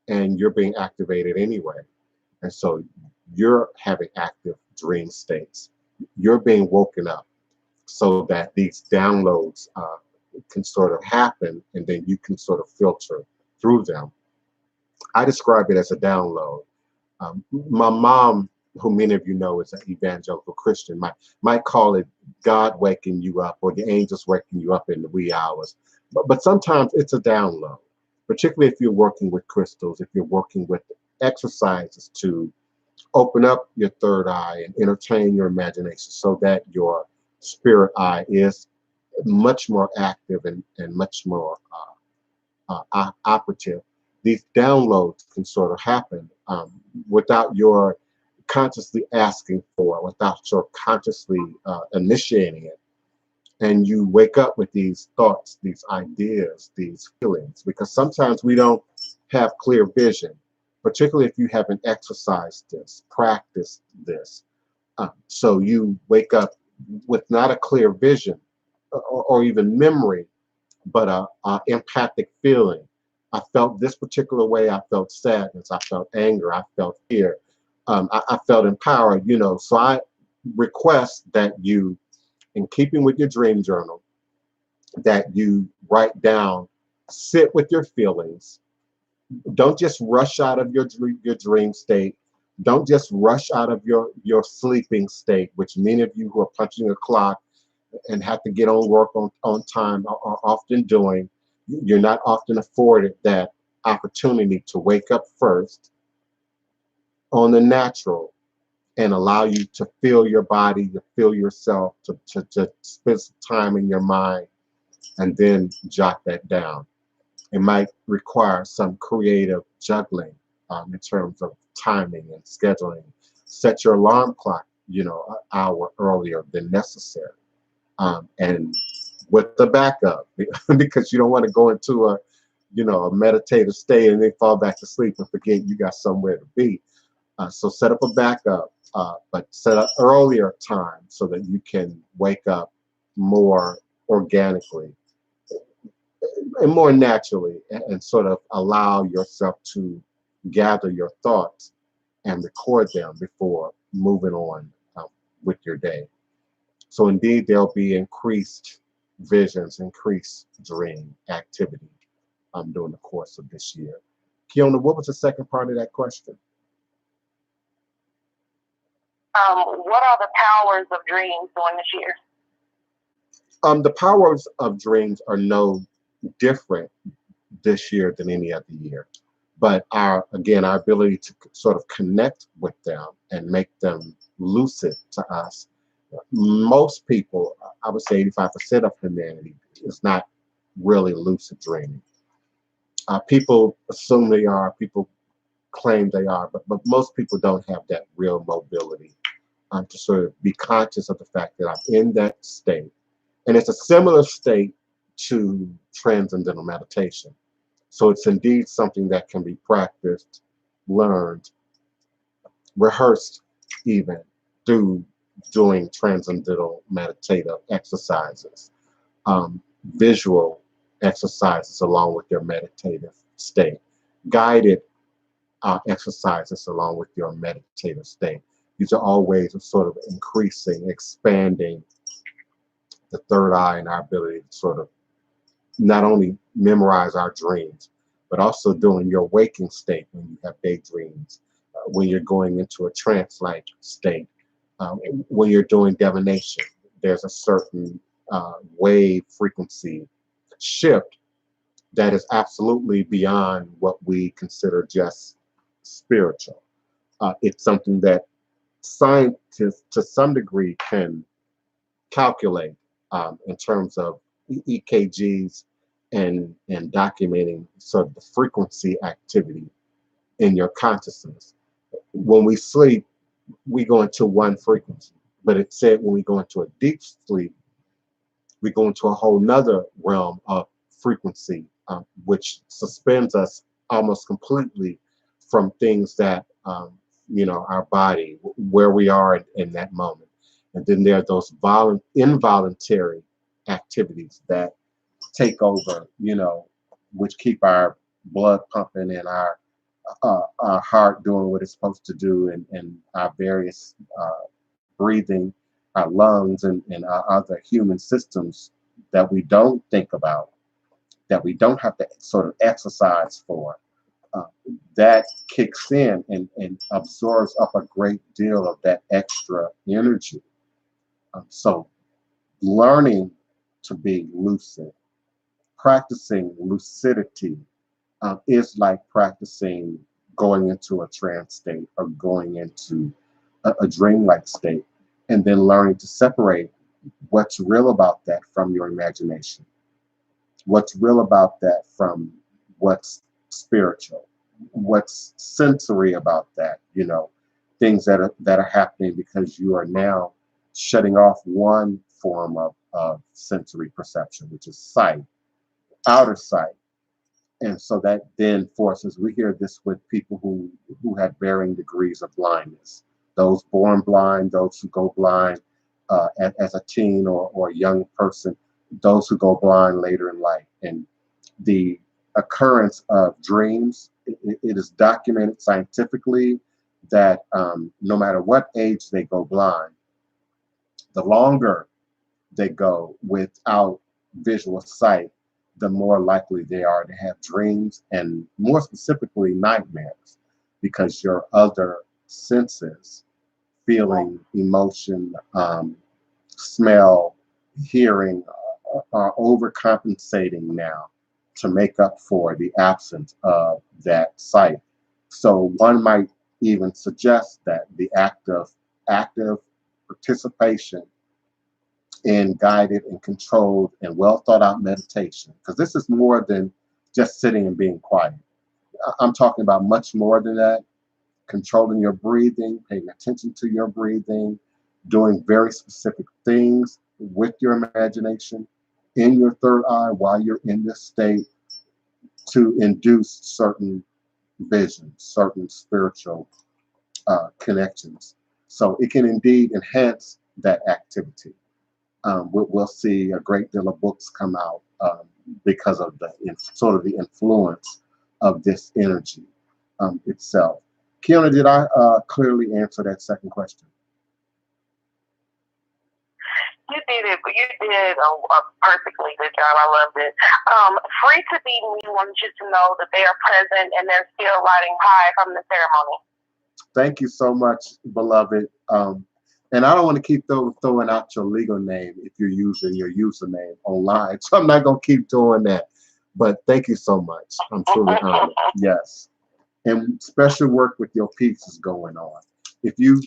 and you're being activated anyway. And so you're having active dream states. You're being woken up so that these downloads can sort of happen, and then you can sort of filter through them. I describe it as a download. My mom, who many of you know is an evangelical Christian, might call it God waking you up or the angels waking you up in the wee hours. But sometimes it's a download, particularly if you're working with crystals, if you're working with exercises to open up your third eye and entertain your imagination so that your spirit eye is much more active and much more operative. These downloads can sort of happen without your consciously asking for it, without your consciously initiating it. And you wake up with these thoughts, these ideas, these feelings, because sometimes we don't have clear vision, particularly if you haven't exercised this, practiced this. So you wake up with not a clear vision or even memory, but a empathic feeling. I felt this particular way. I felt sadness. I felt anger. I felt fear. I felt empowered, you know. So I request that you, in keeping with your dream journal, that you write down, sit with your feelings. Don't just rush out of your dream state. Don't just rush out of your sleeping state, which many of you who are punching a clock and have to get on work on time are often doing. You're not often afforded that opportunity to wake up first on the natural and allow you to feel your body, to feel yourself, to spend some time in your mind, and then jot that down. It might require some creative juggling in terms of timing and scheduling. Set your alarm clock, you know, an hour earlier than necessary. And with the backup, because you don't want to go into a meditative state and then fall back to sleep and forget you got somewhere to be. So set up a backup, but set up earlier time so that you can wake up more organically and more naturally, and sort of allow yourself to gather your thoughts and record them before moving on with your day. So indeed, there'll be increased visions, increased dream activity during the course of this year. Kiona, what was the second part of that question? What are the powers of dreams during this year? The powers of dreams are no different this year than any other year. But our ability to sort of connect with them and make them lucid to us. Most people, I would say 85% of humanity, is not really lucid dreaming. People assume they are, people claim they are, but most people don't have that real mobility to sort of be conscious of the fact that I'm in that state. And it's a similar state to transcendental meditation. So it's indeed something that can be practiced, learned, rehearsed even through doing transcendental meditative exercises, visual exercises along with your meditative state, guided exercises along with your meditative state. These are all ways of sort of increasing, expanding the third eye and our ability to sort of not only memorize our dreams, but also during your waking state when you have daydreams, when you're going into a trance-like state, when you're doing divination. There's a certain wave frequency shift that is absolutely beyond what we consider just spiritual. It's something that scientists to some degree can calculate in terms of EKGs and documenting sort of the frequency activity in your consciousness. When we sleep, we go into one frequency, but it said when we go into a deep sleep, we go into a whole nother realm of frequency, which suspends us almost completely from things that, our body, where we are in that moment. And then there are those involuntary activities that take over, which keep our blood pumping and our heart doing what it's supposed to do, and our various breathing, our lungs, and our other human systems that we don't think about, that we don't have to sort of exercise for. Uh, that kicks in and absorbs up a great deal of that extra energy. So learning to be lucid, practicing lucidity is like practicing going into a trance state or going into a dreamlike state, and then learning to separate what's real about that from your imagination, what's real about that from what's spiritual, what's sensory about that, things that are happening because you are now shutting off one form of sensory perception, which is sight, outer sight. And so that then forces, we hear this with people who have varying degrees of blindness, those born blind, those who go blind as a teen or a young person, those who go blind later in life. And the occurrence of dreams, it is documented scientifically that no matter what age they go blind, the longer they go without visual sight, the more likely they are to have dreams, and more specifically nightmares, because your other senses, feeling, emotion, smell, hearing, are overcompensating now to make up for the absence of that sight. So one might even suggest that the active participation in guided and controlled and well thought out meditation, because this is more than just sitting and being quiet. I'm talking about much more than that. Controlling your breathing, paying attention to your breathing, doing very specific things with your imagination in your third eye while you're in this state to induce certain visions, certain spiritual connections. So it can indeed enhance that activity. We'll see a great deal of books come out because of sort of the influence of this energy itself. Kiana, did I clearly answer that second question? You did it, but you did a perfectly good job. I loved it. Free to be me wants you to know that they are present and they're still riding high from the ceremony. Thank you so much, beloved. And I don't want to keep throwing out your legal name if you're using your username online. So I'm not going to keep doing that. But thank you so much. I'm truly honored. Yes. And special work with your piece is going on. If you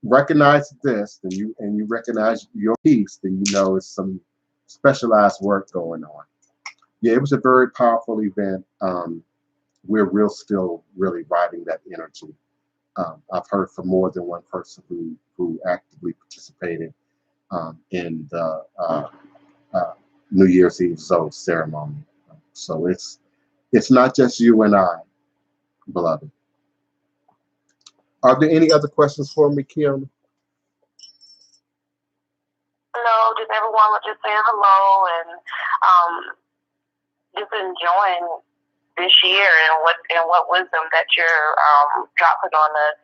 recognize this, then you recognize your piece, then you know it's some specialized work going on. Yeah, it was a very powerful event. We're still really riding that energy. I've heard from more than one person who actively participated in the New Year's Eve Zoe ceremony. So it's not just you and I, beloved. Are there any other questions for me, Kiana? No, just everyone was just saying hello and just enjoying this year and what wisdom that you're dropping on us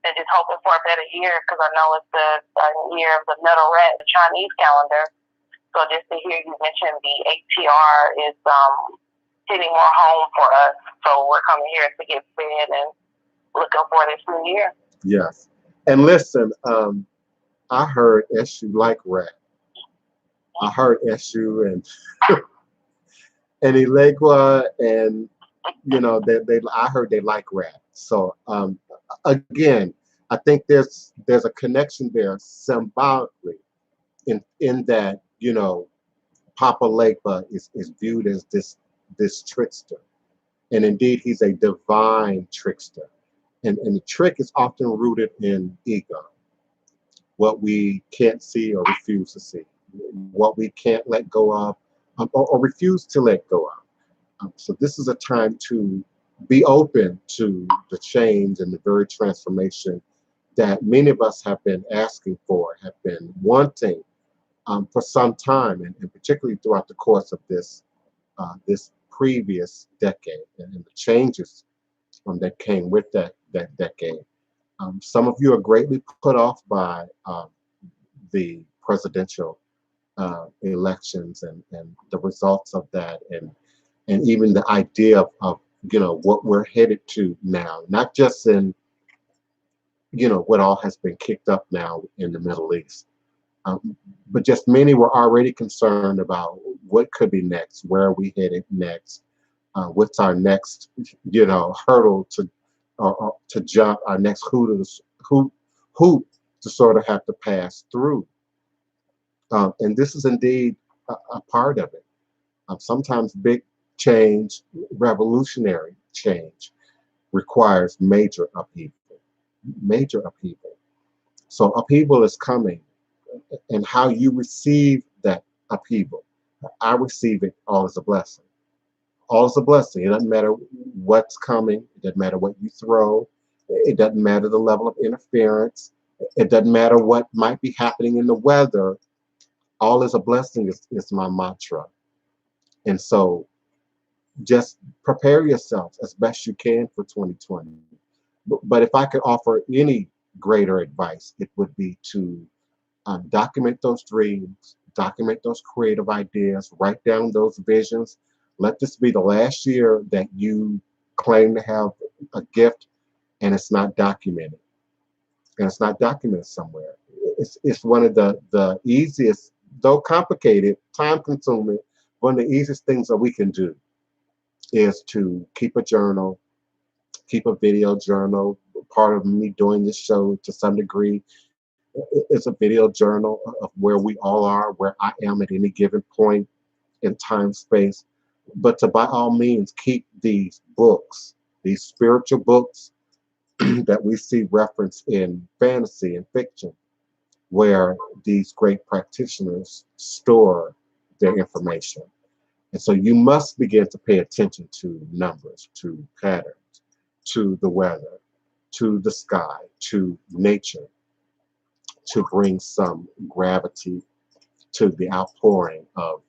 and just hoping for a better year, because I know it's the year of the metal rat, the Chinese calendar. So just to hear you mention the ATR is hitting more home for us. So we're coming here to get fed and looking for this new year. Yes. And listen, I heard SU like rat. I heard SU and and Elegua, and I heard they like rat. So again, I think there's a connection there symbolically in that, Papa Legba is viewed as this trickster. And indeed, he's a divine trickster. And the trick is often rooted in ego, what we can't see or refuse to see, what we can't let go of, or refuse to let go of. So this is a time to be open to the change and the very transformation that many of us have been asking for, have been wanting for some time, and particularly throughout the course of this previous decade, and the changes that came with that decade. Some of you are greatly put off by the presidential elections and the results of that, and even the idea of what we're headed to now, not just in what all has been kicked up now in the Middle East, but just many were already concerned about what could be next, where are we headed next, what's our next hurdle to jump, our next hoop to sort of have to pass through. And this is indeed a part of it. Sometimes big change, revolutionary change, requires major upheaval. Major upheaval. So upheaval is coming, and how you receive that upheaval. I receive it all as a blessing. All is a blessing. It doesn't matter what's coming. It doesn't matter what you throw. It doesn't matter the level of interference. It doesn't matter what might be happening in the weather. All is a blessing is my mantra. And so just prepare yourself as best you can for 2020. But if I could offer any greater advice, it would be to document those dreams, document those creative ideas, write down those visions. Let this be the last year that you claim to have a gift and it's not documented. And it's not documented somewhere. It's one of the easiest, though complicated, time-consuming, one of the easiest things that we can do is to keep a journal, keep a video journal. Part of me doing this show to some degree is a video journal of where we all are, where I am at any given point in time, space. But to by all means keep these books, these spiritual books that we see referenced in fantasy and fiction, where these great practitioners store their information. And so you must begin to pay attention to numbers, to patterns, to the weather, to the sky, to nature, to bring some gravity to the outpouring of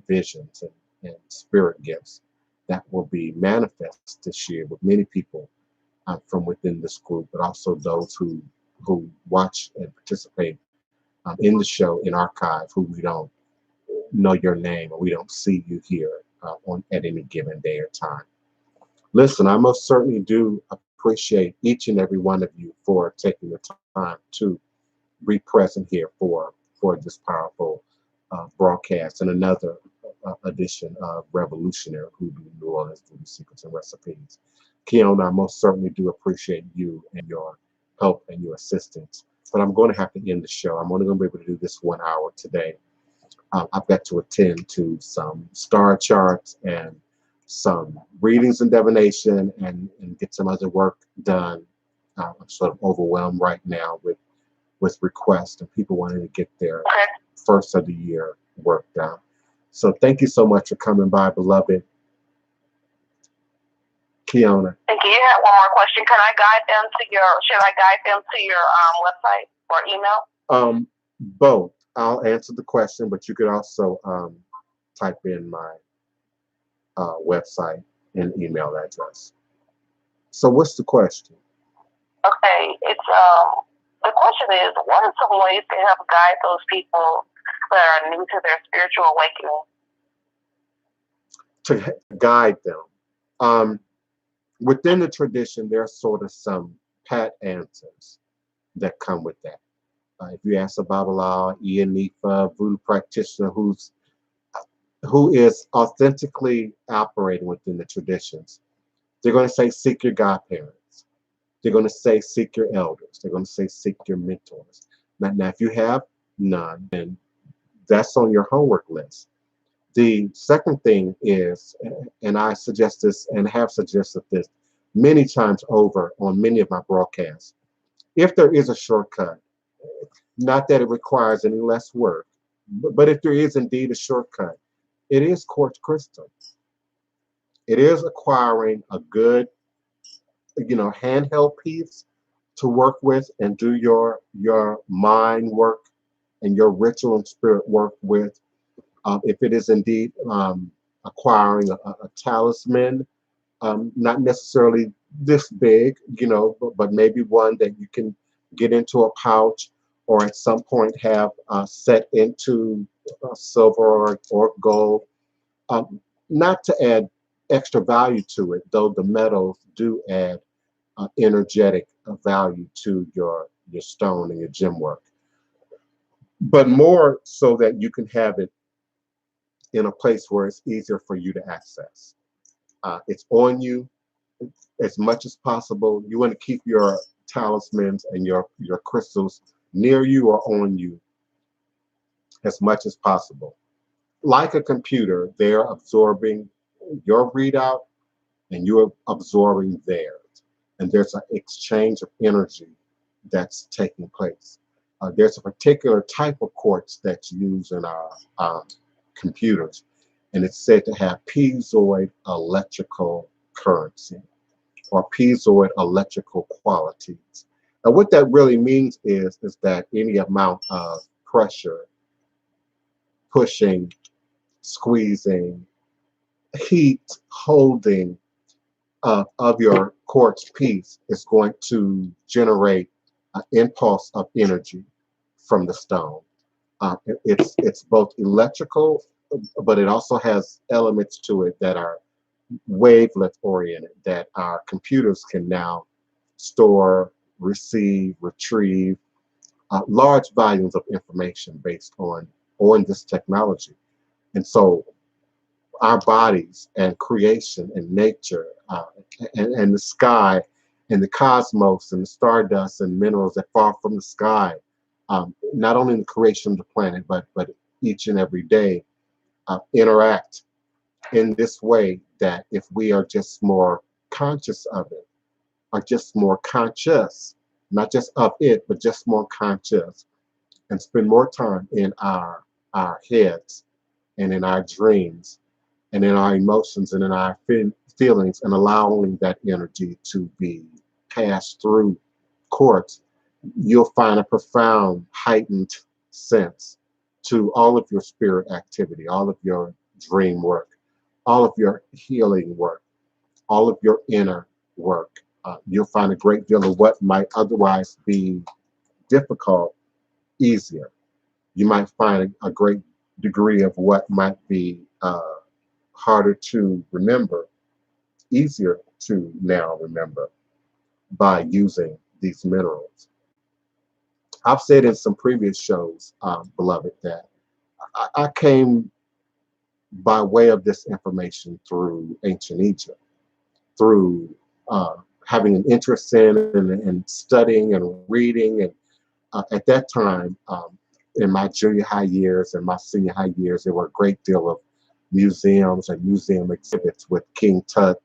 visions and spirit gifts that will be manifest this year with many people from within this group, but also those who watch and participate in the show in archive, who we don't know your name or we don't see you here at any given day or time. Listen, I most certainly do appreciate each and every one of you for taking the time to be present here for this powerful broadcast and another edition of Revolutionary Hoodoo, New Orleans Voodoo Secrets and Recipes. Kiona, I most certainly do appreciate you and your help and your assistance. But I'm going to have to end the show. I'm only going to be able to do this 1 hour today. I've got to attend to some star charts and some readings and divination and get some other work done. I'm sort of overwhelmed right now with requests and people wanting to get their first of the year work done. So thank you so much for coming by, beloved. Kiona. Thank you. You have one more question. Can I guide them to should I guide them to your website or email? Both. I'll answer the question, but you could also type in my website and email address. So what's the question? Okay, it's the question is, what are some ways to help guide those people that are new to their spiritual awakening? To guide them. Within the tradition, there are sort of some pat answers that come with that. If you ask a Babalawo, Ianifa, Voodoo practitioner who is authentically operating within the traditions, they're going to say seek your godparents. They're going to say seek your elders. They're going to say seek your mentors. Now if you have none, then that's on your homework list. The second thing is, and I suggest this and have suggested this many times over on many of my broadcasts, if there is a shortcut, not that it requires any less work, but if there is indeed a shortcut, it is quartz crystal. It is acquiring a good, handheld piece to work with and do your mind work and your ritual and spirit work with. If it is indeed acquiring a talisman, not necessarily this big, but maybe one that you can get into a pouch or at some point have set into silver or gold. Not to add extra value to it, though the metals do add energetic value to your stone and your gem work, but more so that you can have it in a place where it's easier for you to access. It's on you as much as possible. You want to keep your talismans and your crystals near you or on you as much as possible. Like a computer, they're absorbing your readout and you're absorbing theirs. And there's an exchange of energy that's taking place. There's a particular type of quartz that's used in our computers, and it's said to have piezoid electrical currency or piezoid electrical qualities. And what that really means is that any amount of pressure, pushing, squeezing, heat, holding of your quartz piece is going to generate an impulse of energy from the stone. It's both electrical, but it also has elements to it that are wavelength oriented that our computers can now store, receive, retrieve large volumes of information based on this technology. And so our bodies and creation and nature and the sky and the cosmos and the stardust and minerals that fall from the sky, not only in the creation of the planet, but each and every day interact in this way that if we are just more conscious of it, are just more conscious, not just of it, but just more conscious, and spend more time in our heads and in our dreams and in our emotions and in our feelings, and allowing that energy to be passed through quartz, you'll find a profound heightened sense to all of your spirit activity, all of your dream work, all of your healing work, all of your inner work. You'll find a great deal of what might otherwise be difficult easier. You might find a great degree of what might be harder to remember easier to now remember by using these minerals. I've said in some previous shows, beloved, that I came by way of this information through ancient Egypt, through having an interest in and studying and reading. And at that time, in my junior high years and my senior high years, there were a great deal of museums and museum exhibits with King Tut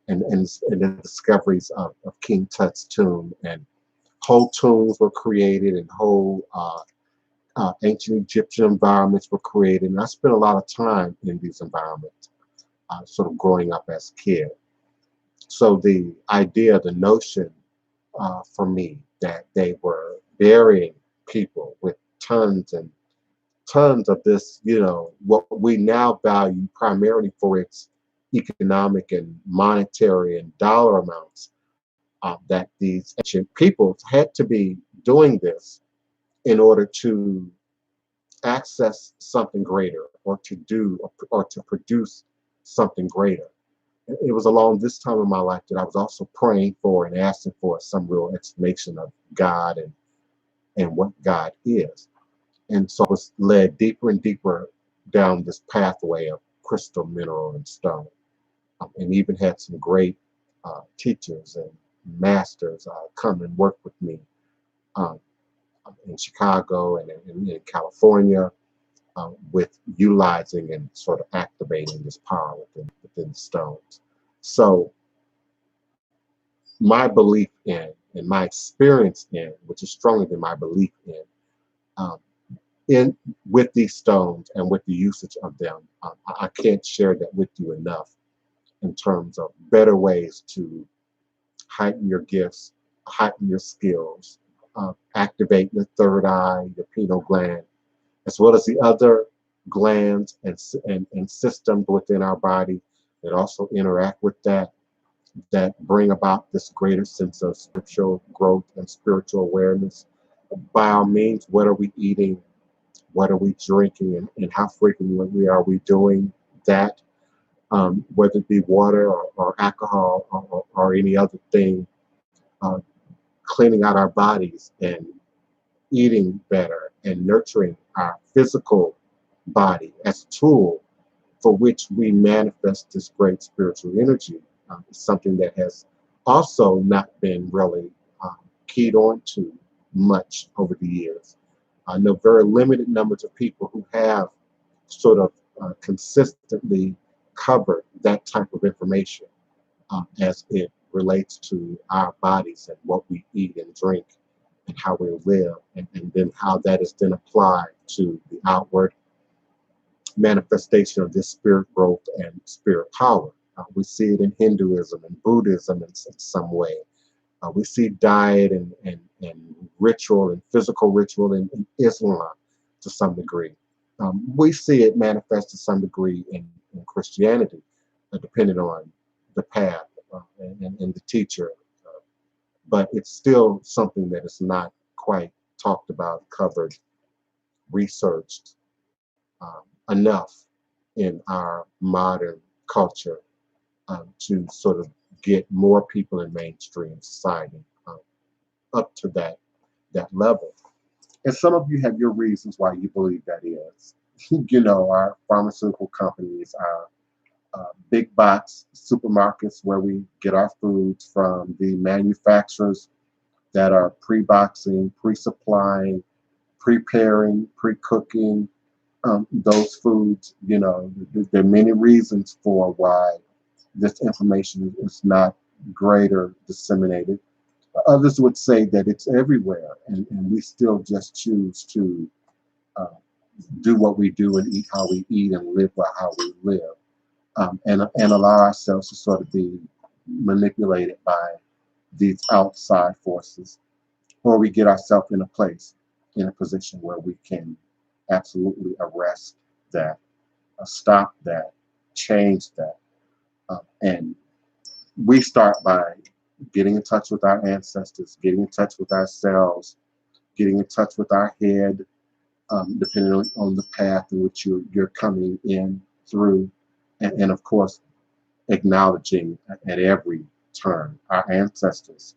and the discoveries of King Tut's tomb. And whole tombs were created and whole ancient Egyptian environments were created. And I spent a lot of time in these environments, sort of growing up as a kid. So the idea, the notion for me that they were burying people with tons and tons of this, what we now value primarily for its economic and monetary and dollar amounts, that these ancient peoples had to be doing this in order to access something greater, or to do, or to produce something greater. It was along this time in my life that I was also praying for and asking for some real explanation of God and what God is. And so I was led deeper and deeper down this pathway of crystal, mineral, and stone. And even had some great teachers and masters come and work with me um, in Chicago and in California, with utilizing and sort of activating this power within the stones. So my belief in, and my experience in, which is stronger than my belief um, in with these stones and with the usage of them, I can't share that with you enough in terms of better ways to heighten your gifts, heighten your skills, activate your third eye, your pineal gland, as well as the other glands and systems within our body that also interact with that bring about this greater sense of spiritual growth and spiritual awareness. By all means, what are we eating? What are we drinking? And how frequently are we doing that? Whether it be water or alcohol or any other thing, uh, cleaning out our bodies and eating better and nurturing our physical body as a tool for which we manifest this great spiritual energy, is something that has also not been really keyed on to much over the years. I know very limited numbers of people who have sort of consistently covered that type of information as it relates to our bodies and what we eat and drink and how we live, and then how that is then applied to the outward manifestation of this spirit growth and spirit power. We see it in Hinduism and Buddhism in some way. We see diet and ritual and physical ritual in Islam to some degree. We see it manifest to some degree in Christianity, depending on the path and the teacher. But it's still something that is not quite talked about, covered, researched enough in our modern culture to sort of get more people in mainstream society up to that level. And some of you have your reasons why you believe that is. You know, our pharmaceutical companies, our big box supermarkets where we get our foods from, the manufacturers that are pre-boxing, pre-supplying, preparing, pre-cooking those foods. You know, there are many reasons for why this information is not greater disseminated. Others would say that it's everywhere, and we still just choose to uh, do what we do and eat how we eat and live by how we live, and allow ourselves to sort of be manipulated by these outside forces, or we get ourselves in a place, in a position where we can absolutely arrest that, stop that, change that. And we start by getting in touch with our ancestors, getting in touch with ourselves, getting in touch with our head, depending on the path in which you're coming in through, and of course, acknowledging at every turn our ancestors,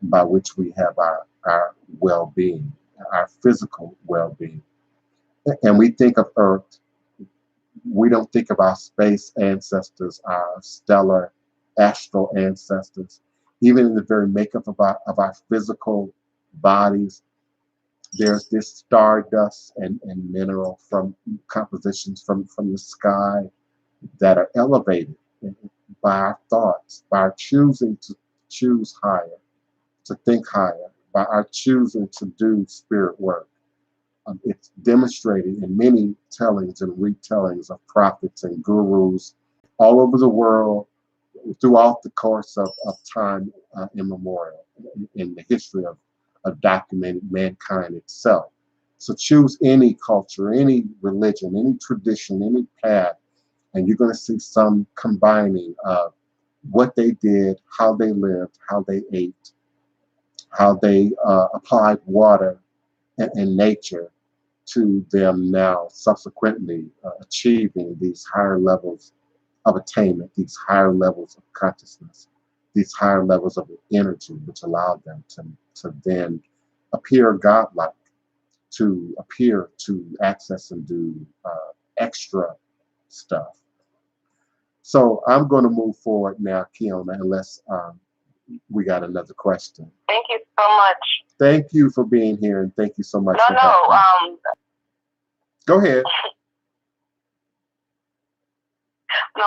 by which we have our well-being, our physical well-being. And we think of Earth, we don't think of our space ancestors, our stellar astral ancestors. Even in the very makeup of our physical bodies, there's this stardust and mineral from compositions from the sky that are elevated by our thoughts, by our choosing to choose higher, to think higher, by our choosing to do spirit work. It's demonstrated in many tellings and retellings of prophets and gurus all over the world throughout the course of time immemorial in the history of documented mankind itself. So choose any culture, any religion, any tradition, any path, and you're going to see some combining of what they did, how they lived, how they ate, how they applied water and nature to them now subsequently achieving these higher levels of attainment, these higher levels of consciousness, these higher levels of energy, which allowed them to then appear godlike, to appear to access and do extra stuff. So I'm going to move forward now, Kiona, unless we got another question. Thank you so much. Thank you for being here, and thank you so much. Go ahead. No,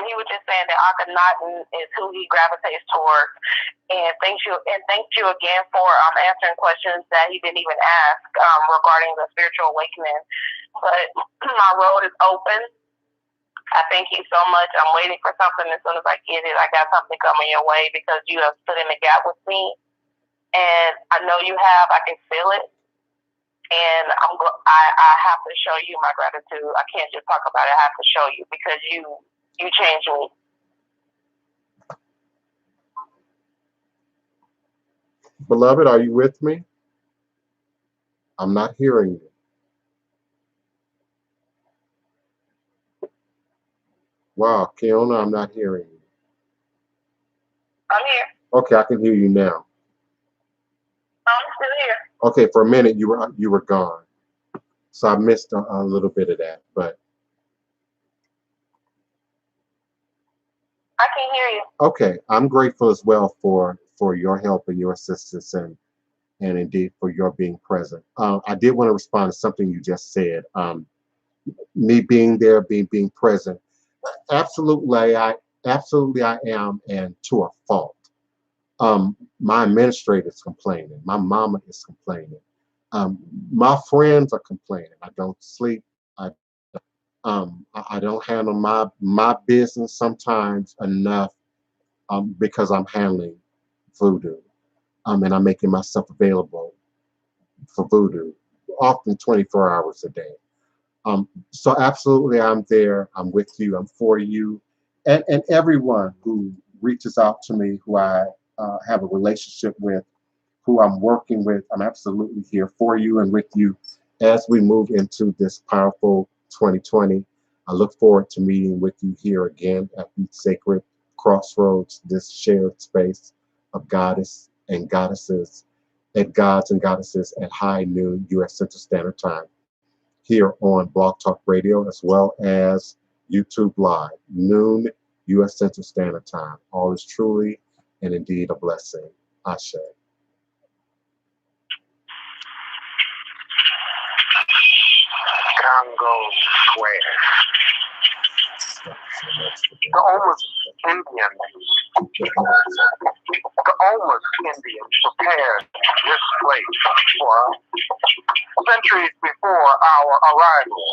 he was just saying that Akhenaten is who he gravitates towards, and thank you again for answering questions that he didn't even ask regarding the spiritual awakening. But my road is open. I thank you so much. I'm waiting for something. As soon as I get it, I got something coming your way because you have stood in the gap with me, and I know you have. I can feel it. And I have to show you my gratitude. I can't just talk about it. I have to show you because you changed me. Beloved, are you with me? I'm not hearing you. Wow, Kiona, I'm not hearing you. I'm here. Okay, I can hear you now. I'm still here. Okay, for a minute you were gone, so I missed a little bit of that, but I can hear you. Okay, I'm grateful as well for your help and your assistance, and indeed for your being present. I did want to respond to something you just said. Me being there, being present. Absolutely, I am, and to a fault. My administrator is complaining. My mama is complaining. My friends are complaining. I don't sleep. I don't handle my business sometimes enough because I'm handling Voodoo. And I'm making myself available for Voodoo, often 24 hours a day. So absolutely, I'm there. I'm with you. I'm for you, and everyone who reaches out to me, who I have a relationship with, who I'm working with. I'm absolutely here for you and with you as we move into this powerful 2020. I look forward to meeting with you here again at the sacred crossroads, this shared space of goddess and goddesses, and gods and goddesses at high noon U.S. Central Standard Time, here on Blog Talk Radio, as well as YouTube Live, noon U.S. Central Standard Time. All is truly and indeed a blessing. Ashe. Congo Square. The almost Indians prepared this place for us. Centuries before our arrival,